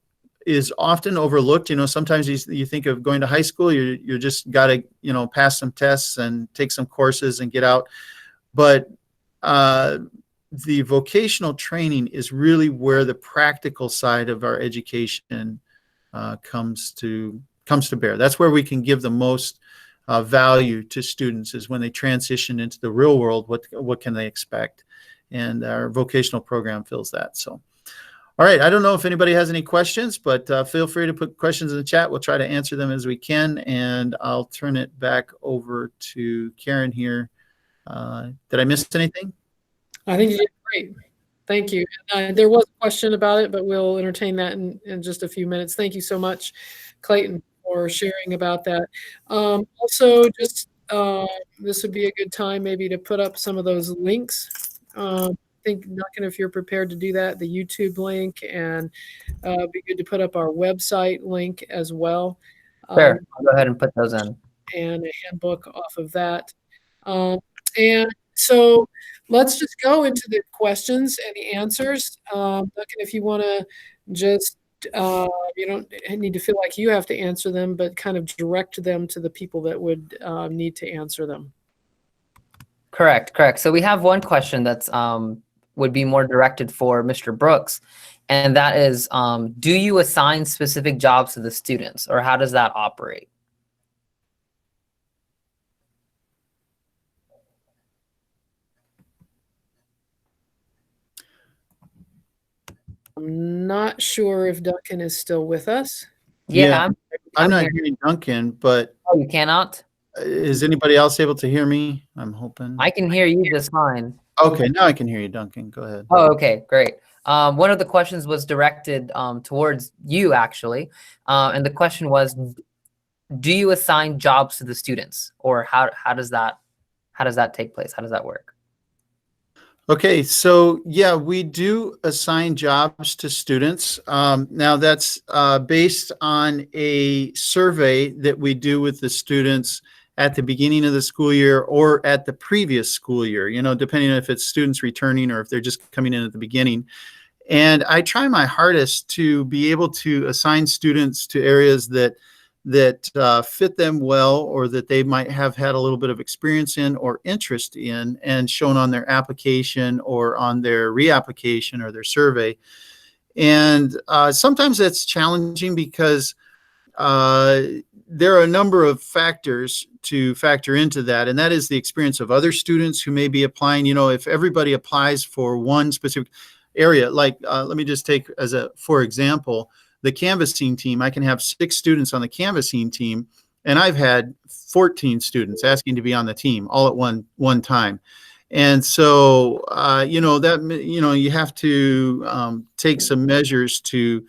is often overlooked. You know, sometimes you think of going to high school, you just got to, you know, pass some tests and take some courses and get out. But the vocational training is really where the practical side of our education comes to bear. That's where we can give the most value to students, is when they transition into the real world. What can they expect? And our vocational program fills that. So, all right. I don't know if anybody has any questions, but feel free to put questions in the chat. We'll try to answer them as we can, and I'll turn it back over to Karen here. Did I miss anything? I think you did great. Thank you. There was a question about it, but we'll entertain that in just a few minutes. Thank you so much, Clayton, for sharing about that. Also, just this would be a good time maybe to put up some of those links. I think, Duncan, if you're prepared to do that, the YouTube link, and it'd be good to put up our website link as well. Sure, I'll go ahead and put those in. And a handbook off of that. And so let's just go into the questions and the answers. Duncan, if you want to just, you don't need to feel like you have to answer them, but kind of direct them to the people that would need to answer them. Correct. So we have one question that's would be more directed for Mr. Brooks, and that is, do you assign specific jobs to the students, or how does that operate? I'm not sure if Duncan is still with us. Yeah. I'm not hearing Duncan, but Oh, you cannot? Is anybody else able to hear me? I'm hoping. I can hear you just fine. Okay, now I can hear you, Duncan. Go ahead. Oh, okay, great. One of the questions was directed towards you, actually. And the question was, do you assign jobs to the students, or how does that take place? How does that work? Okay, so yeah, we do assign jobs to students. Now that's based on a survey that we do with the students at the beginning of the school year or at the previous school year, you know, depending on if it's students returning or if they're just coming in at the beginning. And I try my hardest to be able to assign students to areas that fit them well, or that they might have had a little bit of experience in or interest in, and shown on their application or on their reapplication or their survey. And sometimes that's challenging because there are a number of factors to factor into that, and that is the experience of other students who may be applying. You know, if everybody applies for one specific area, like let me just take for example, the canvassing team. I can have 6 students on the canvassing team, and I've had 14 students asking to be on the team all at one time. And so, you know, that, you know, you have to take some measures to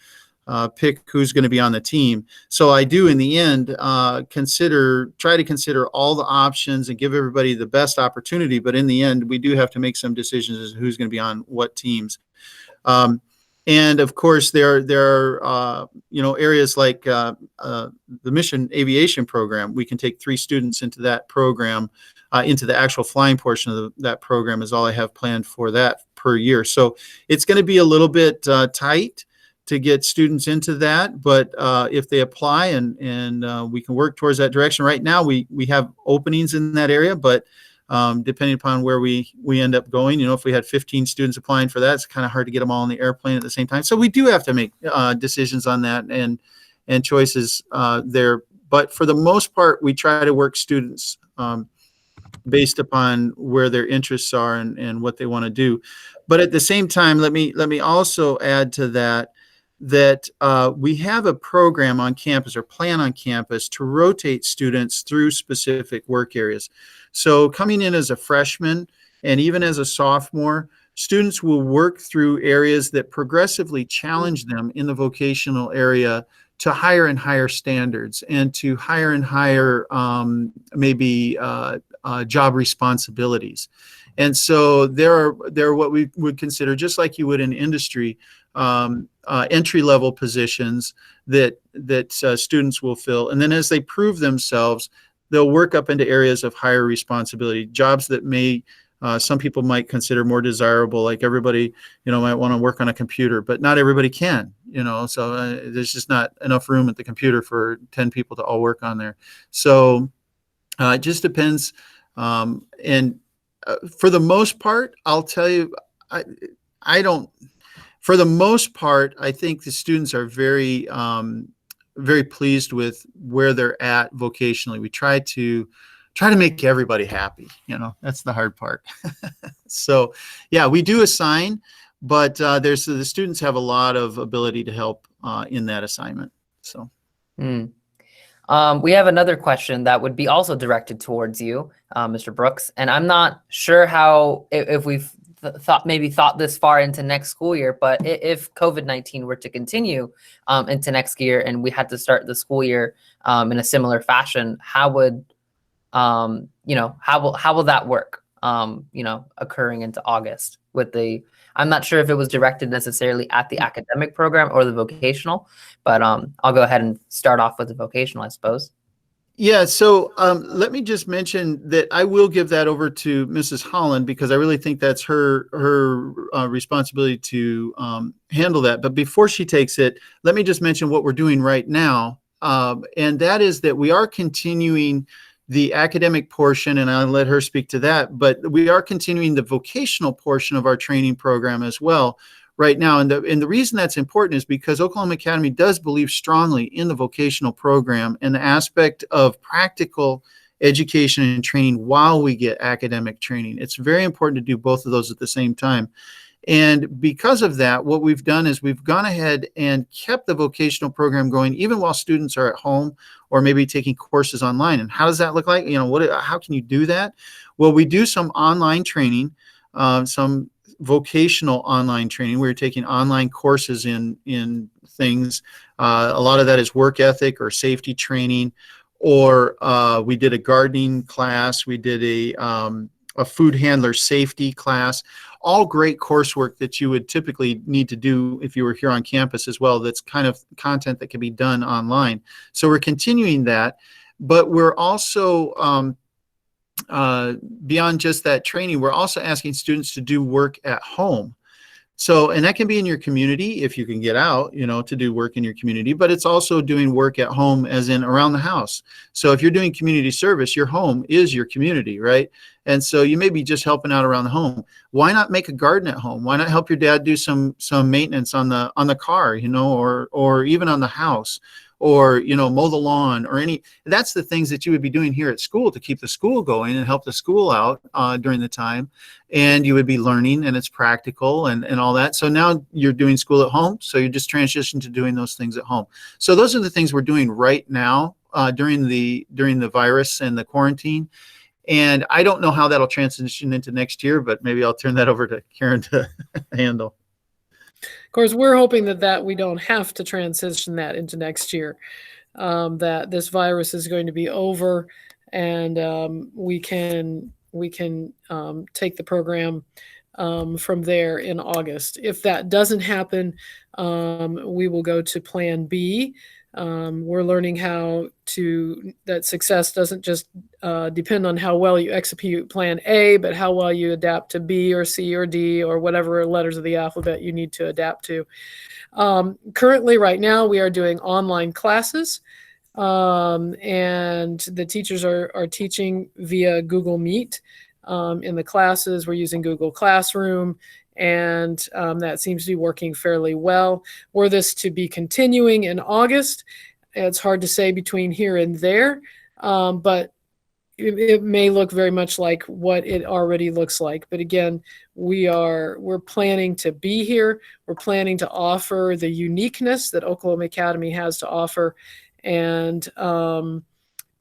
pick who's going to be on the team. So I do, in the end, try to consider all the options and give everybody the best opportunity. But in the end, we do have to make some decisions as to who's going to be on what teams. And of course, there are you know, areas like the Mission Aviation program. We can take 3 students into that program, into the actual flying portion of that program is all I have planned for that per year. So it's going to be a little bit tight to get students into that, but if they apply and we can work towards that direction. Right now, we have openings in that area, but depending upon where we end up going, you know, if we had 15 students applying for that, it's kind of hard to get them all on the airplane at the same time. So we do have to make decisions on that and choices there. But for the most part, we try to work students based upon where their interests are and what they want to do. But at the same time, let me also add to that we have a program on campus, or plan on campus, to rotate students through specific work areas. So coming in as a freshman and even as a sophomore, students will work through areas that progressively challenge them in the vocational area to higher and higher standards and to higher and higher job responsibilities. And so there are what we would consider, just like you would in industry, entry-level positions that students will fill. And then as they prove themselves, they'll work up into areas of higher responsibility, jobs that may some people might consider more desirable. Like everybody, you know, might want to work on a computer, but not everybody can, you know, so there's just not enough room at the computer for 10 people to all work on there. So it just depends. And for the most part, I'll tell you, for the most part, I think the students are very, very pleased with where they're at vocationally. We try to make everybody happy. You know, that's the hard part. So yeah, we do assign, but the students have a lot of ability to help in that assignment. So. We have another question that would be also directed towards you, Mr. Brooks, and I'm not sure how, if we've thought this far into next school year, but if COVID-19 were to continue into next year and we had to start the school year in a similar fashion, how would you know, how will that work? You know, occurring into August with I'm not sure if it was directed necessarily at the academic program or the vocational, but I'll go ahead and start off with the vocational, I suppose. Yeah, so let me just mention that I will give that over to Mrs. Holland, because I really think that's her responsibility to handle that. But before she takes it, let me just mention what we're doing right now, and that is that we are continuing the academic portion, and I'll let her speak to that, but we are continuing the vocational portion of our training program as well right now. And the reason that's important is because Oklahoma Academy does believe strongly in the vocational program and the aspect of practical education and training while we get academic training. It's very important to do both of those at the same time. And because of that, what we've done is we've gone ahead and kept the vocational program going even while students are at home or maybe taking courses online. And how does that look like? How can you do that? Well, we do some online training, some vocational online training. We're taking online courses in things. A lot of that is work ethic or safety training, or we did a gardening class. We did a food handler safety class. All great coursework that you would typically need to do if you were here on campus as well. That's kind of content that can be done online. So we're continuing that, but we're also beyond just that training, we're also asking students to do work at home. So, and that can be in your community if you can get out, to do work in your community, but it's also doing work at home as in around the house. So if you're doing community service, your home is your community, right? And so you may be just helping out around the home. Why not make a garden at home? Why not help your dad do some maintenance on the car, or even on the house, or, mow the lawn, or that's the things that you would be doing here at school to keep the school going and help the school out during the time. And you would be learning, and it's practical and all that. So now you're doing school at home. So you just transition to doing those things at home. So those are the things we're doing right now during the virus and the quarantine. And I don't know how that'll transition into next year, but maybe I'll turn that over to Karen to handle. Of course, we're hoping that we don't have to transition that into next year, that this virus is going to be over, and we can take the program from there in August. If that doesn't happen, we will go to Plan B. We're learning that success doesn't just depend on how well you execute Plan A, but how well you adapt to B or C or D or whatever letters of the alphabet you need to adapt to. Currently, right now, we are doing online classes, and the teachers are teaching via Google Meet. In the classes, we're using Google Classroom, and that seems to be working fairly well. Were this to be continuing in August, it's hard to say between here and there, but it may look very much like what it already looks like. But again, we're planning to be here. We're planning to offer the uniqueness that Oklahoma Academy has to offer, and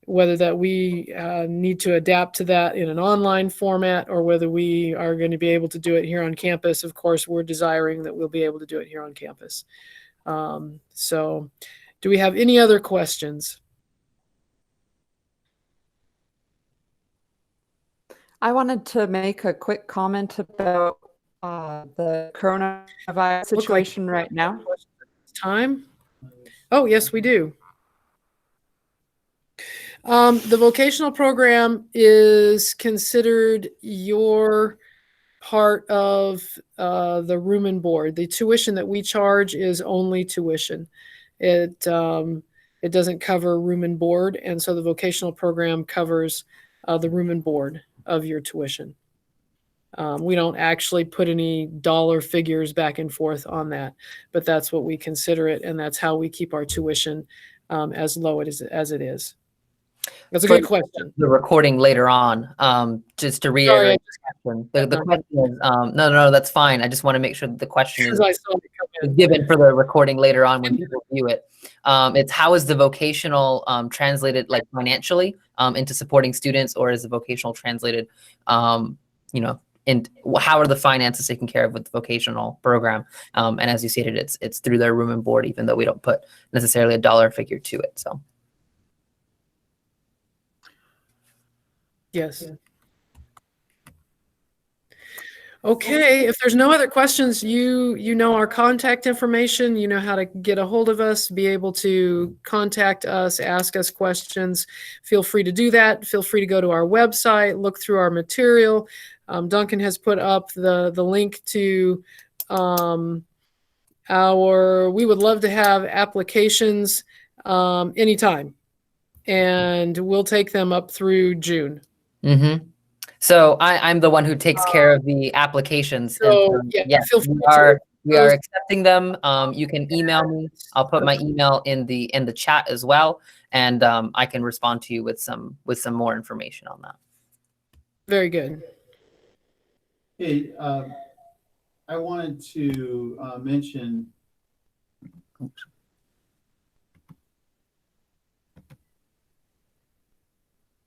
whether that we need to adapt to that in an online format or whether we are going to be able to do it here on campus. Of course, we're desiring that we'll be able to do it here on campus. So do we have any other questions? I wanted to make a quick comment about the coronavirus situation right now. Time? Oh, yes, we do. The vocational program is considered your part of the room and board. The tuition that we charge is only tuition. It doesn't cover room and board, and so the vocational program covers the room and board of your tuition. We don't actually put any dollar figures back and forth on that, but that's what we consider it, and that's how we keep our tuition as low as it is. That's a good question. The recording later on, just to reiterate the question is, no, that's fine. I just want to make sure that the question is given for the recording later on when people view it. It's how is the vocational translated like financially into supporting students, or is the vocational translated, and how are the finances taken care of with the vocational program? And as you stated, it's through their room and board, even though we don't put necessarily a dollar figure to it. So. Yes. Okay, if there's no other questions, you know our contact information, you know how to get a hold of us, be able to contact us, ask us questions. Feel free to do that. Feel free to go to our website, look through our material. Duncan has put up the link to we would love to have applications anytime, and we'll take them up through June. Mm-hmm. So I'm the one who takes care of the applications. So, yes, feel free we are accepting them. You can email me. I'll put my email in the chat as well, and I can respond to you with some more information on that. Very good. Hey, I wanted to mention. Oops.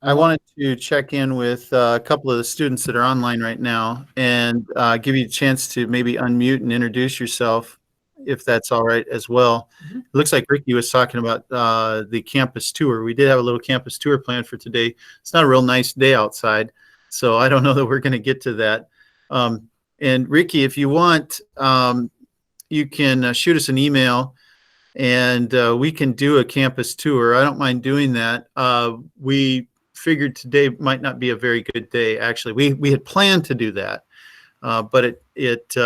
I wanted to check in with a couple of the students that are online right now and give you a chance to maybe unmute and introduce yourself, if that's all right as well. Mhm. It looks like Ricky was talking about the campus tour. We did have a little campus tour planned for today. It's not a real nice day outside, so I don't know that we're going to get to that. And Ricky, if you want, you can shoot us an email and we can do a campus tour. I don't mind doing that. We figured today might not be a very good day. Actually, we had planned to do that, but it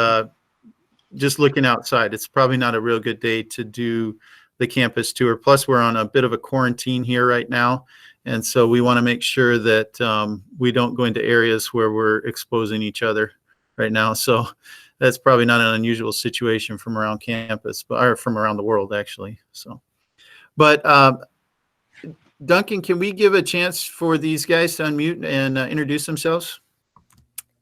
just looking outside, it's probably not a real good day to do the campus tour. Plus, we're on a bit of a quarantine here right now, and so we want to make sure that we don't go into areas where we're exposing each other right now. So that's probably not an unusual situation from around campus, or from around the world, actually. So, but Duncan, can we give a chance for these guys to unmute and introduce themselves?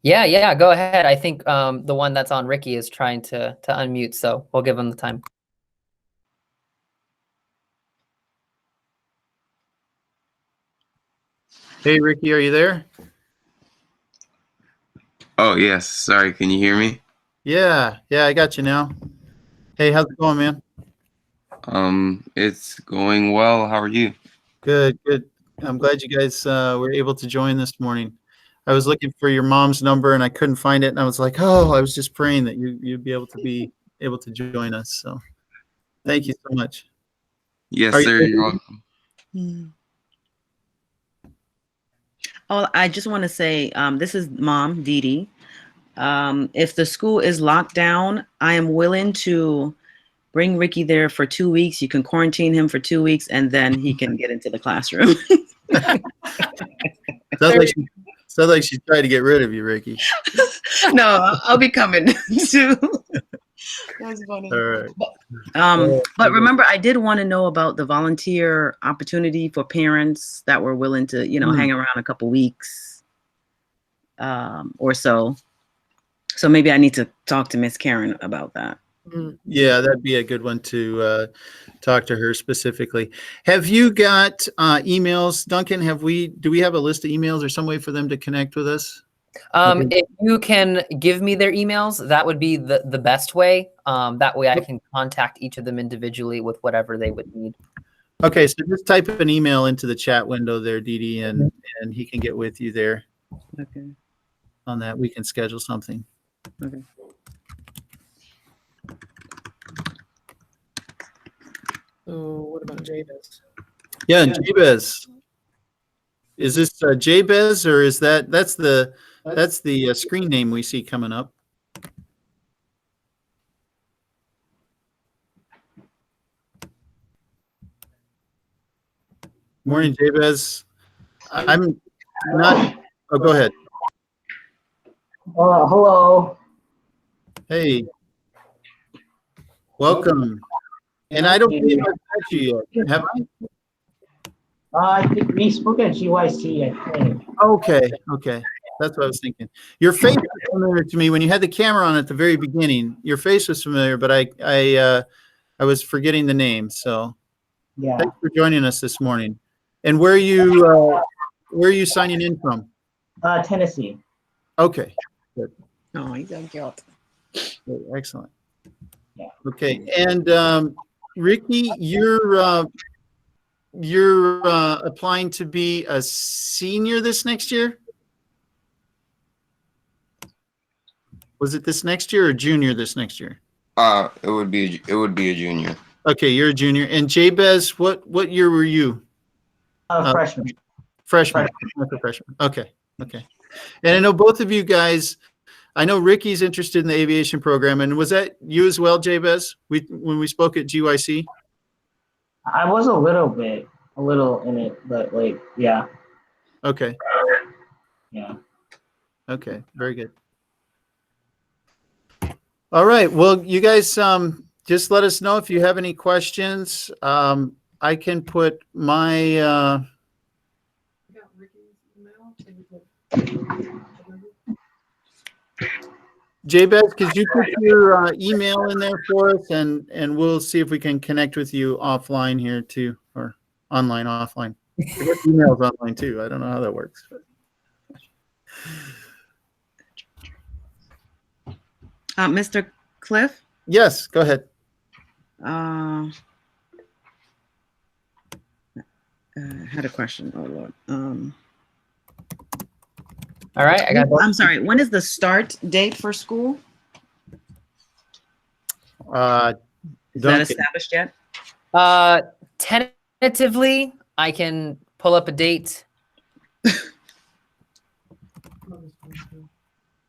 Yeah, go ahead. I think the one that's on Ricky is trying to unmute, so we'll give him the time. Hey, Ricky, are you there? Oh, yes. Sorry, can you hear me? Yeah, I got you now. Hey, how's it going, man? It's going well. How are you? Good. I'm glad you guys were able to join this morning. I was looking for your mom's number and I couldn't find it, and I was like, oh, I was just praying that you'd be able to join us. So thank you so much. Yes, Are you sir. ready? You're welcome. Oh, I just want to say, this is Mom, Dee Dee. If the school is locked down, I am willing to bring Ricky there for 2 weeks. You can quarantine him for 2 weeks, and then he can get into the classroom. Sounds like she's trying to get rid of you, Ricky. No, I'll be coming too. That's funny. All right. But remember, I did want to know about the volunteer opportunity for parents that were willing to, hang around a couple weeks or so. So maybe I need to talk to Miss Karen about that. Yeah, that'd be a good one to talk to her specifically. Have you got emails, Duncan? Do we have a list of emails or some way for them to connect with us? If you can give me their emails, that would be the best way. That way I can contact each of them individually with whatever they would need. Okay, so just type an email into the chat window there, Dee Dee, and he can get with you there. Okay. On that, we can schedule something. Okay. So what about Jabez? Yeah, Jabez. Is this Jabez, or is that's the screen name we see coming up? Morning, Jabez. I'm not. Oh, go ahead. Hello. Hey, welcome. And I don't believe I've met you yet, have I? I think we spoke at GYC, I think. Okay. That's what I was thinking. Your face was familiar to me when you had the camera on at the very beginning. Your face was familiar, but I was forgetting the name. So Yeah. thanks for joining us this morning. And where are you signing in from? Tennessee. Okay. Good. Oh, he's so cute. Good. Excellent. Yeah. Okay. And Ricky, you're applying to be a senior this next year? Was it this next year or junior this next year? It would be a junior. Okay, you're a junior. And Jabez, what year were you? Freshman. Freshman. Freshman. Okay. And I know both of you guys. I know Ricky's interested in the aviation program, and was that you as well, Jabez? When we spoke at GYC. I was a little in it, but yeah. Okay. Yeah. Okay. Very good. All right. Well, you guys, just let us know if you have any questions. I can put my. Jabez, could you put your email in there for us, and we'll see if we can connect with you offline here too, or online, offline. I guess email's online too. I don't know how that works. Mr. Cliff, Yes, go ahead. I had a question. Oh Lord. All right, I got. I'm sorry. When is the start date for school? Is that Duncan. established yet? Tentatively, I can pull up a date.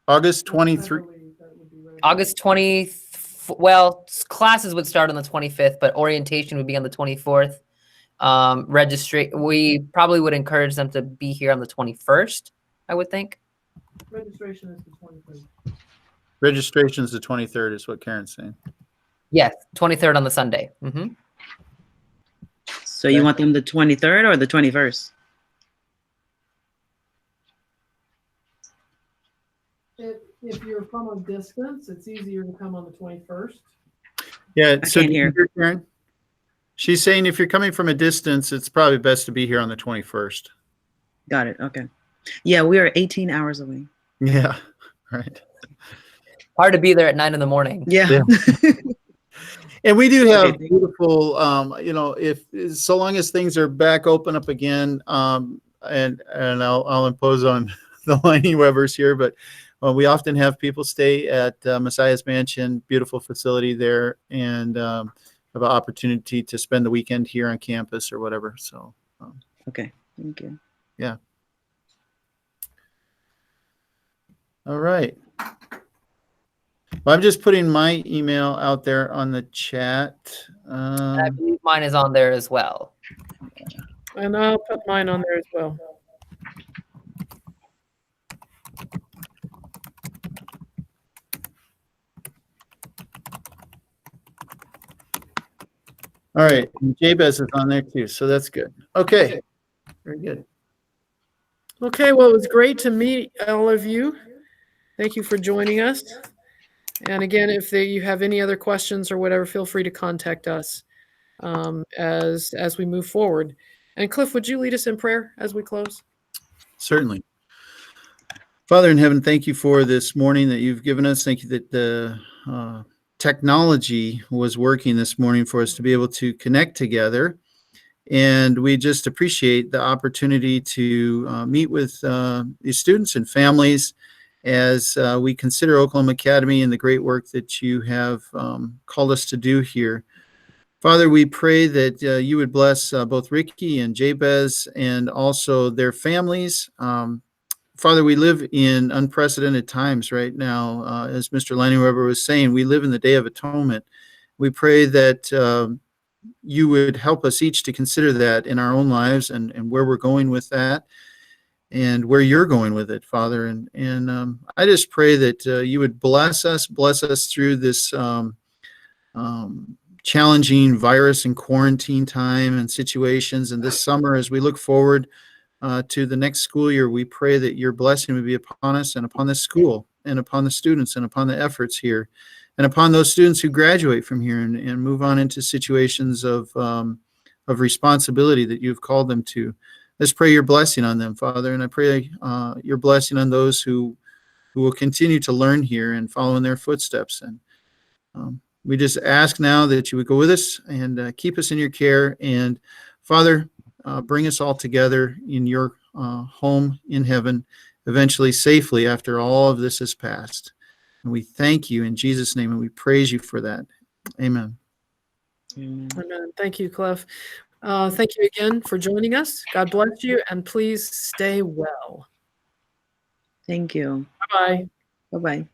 August 23. August 20th. Well, classes would start on the 25th, but orientation would be on the 24th. We probably would encourage them to be here on the 21st, I would think. Registration is the 23rd. Registration is the 23rd, is what Karen's saying. Yes, 23rd on the Sunday. So you want them the 23rd or the 21st? If you're from a distance, it's easier to come on the 21st. Yeah, I so can't hear. Karen? She's saying if you're coming from a distance, it's probably best to be here on the 21st. Got it. Okay. Yeah, we are 18 hours away. Yeah, right. Hard to be there at 9 in the morning. Yeah. And we do have Okay. beautiful, if so long as things are back open up again, and I'll impose on the Leinewebbers here, but we often have people stay at Messiah's Mansion, beautiful facility there, and have an opportunity to spend the weekend here on campus or whatever. So, Okay. Thank you. yeah. All right. Well, I'm just putting my email out there on the chat. And I believe mine is on there as well. And I'll put mine on there as well. All right. Jabez is on there too, so that's good. Okay. Very good. Okay, well, it was great to meet all of you. Thank you for joining us. And again, if you have any other questions or whatever, feel free to contact us as we move forward. And Cliff, would you lead us in prayer as we close? Certainly. Father in heaven, thank you for this morning that you've given us. Thank you that the technology was working this morning for us to be able to connect together. And we just appreciate the opportunity to meet with these students and families as we consider Oklahoma Academy and the great work that you have called us to do here. Father, we pray that you would bless both Ricky and Jabez and also their families. Father, we live in unprecedented times right now. As Mr. Leinewebber was saying, we live in the Day of Atonement. We pray that you would help us each to consider that in our own lives and where we're going with that and where you're going with it, Father. And I just pray that you would bless us through this challenging virus and quarantine time and situations. And this summer, as we look forward to the next school year, we pray that your blessing would be upon us and upon this school and upon the students and upon the efforts here and upon those students who graduate from here and move on into situations of responsibility that you've called them to. Let's pray your blessing on them, Father, and I pray your blessing on those who will continue to learn here and follow in their footsteps. And we just ask now that you would go with us and keep us in your care. And Father, bring us all together in your home in heaven, eventually safely after all of this has passed. And we thank you in Jesus' name, and we praise you for that. Amen. Amen. Amen. Thank you, Cliff. Thank you again for joining us. God bless you, and please stay well. Thank you. Bye-bye. Bye-bye.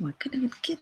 I couldn't even get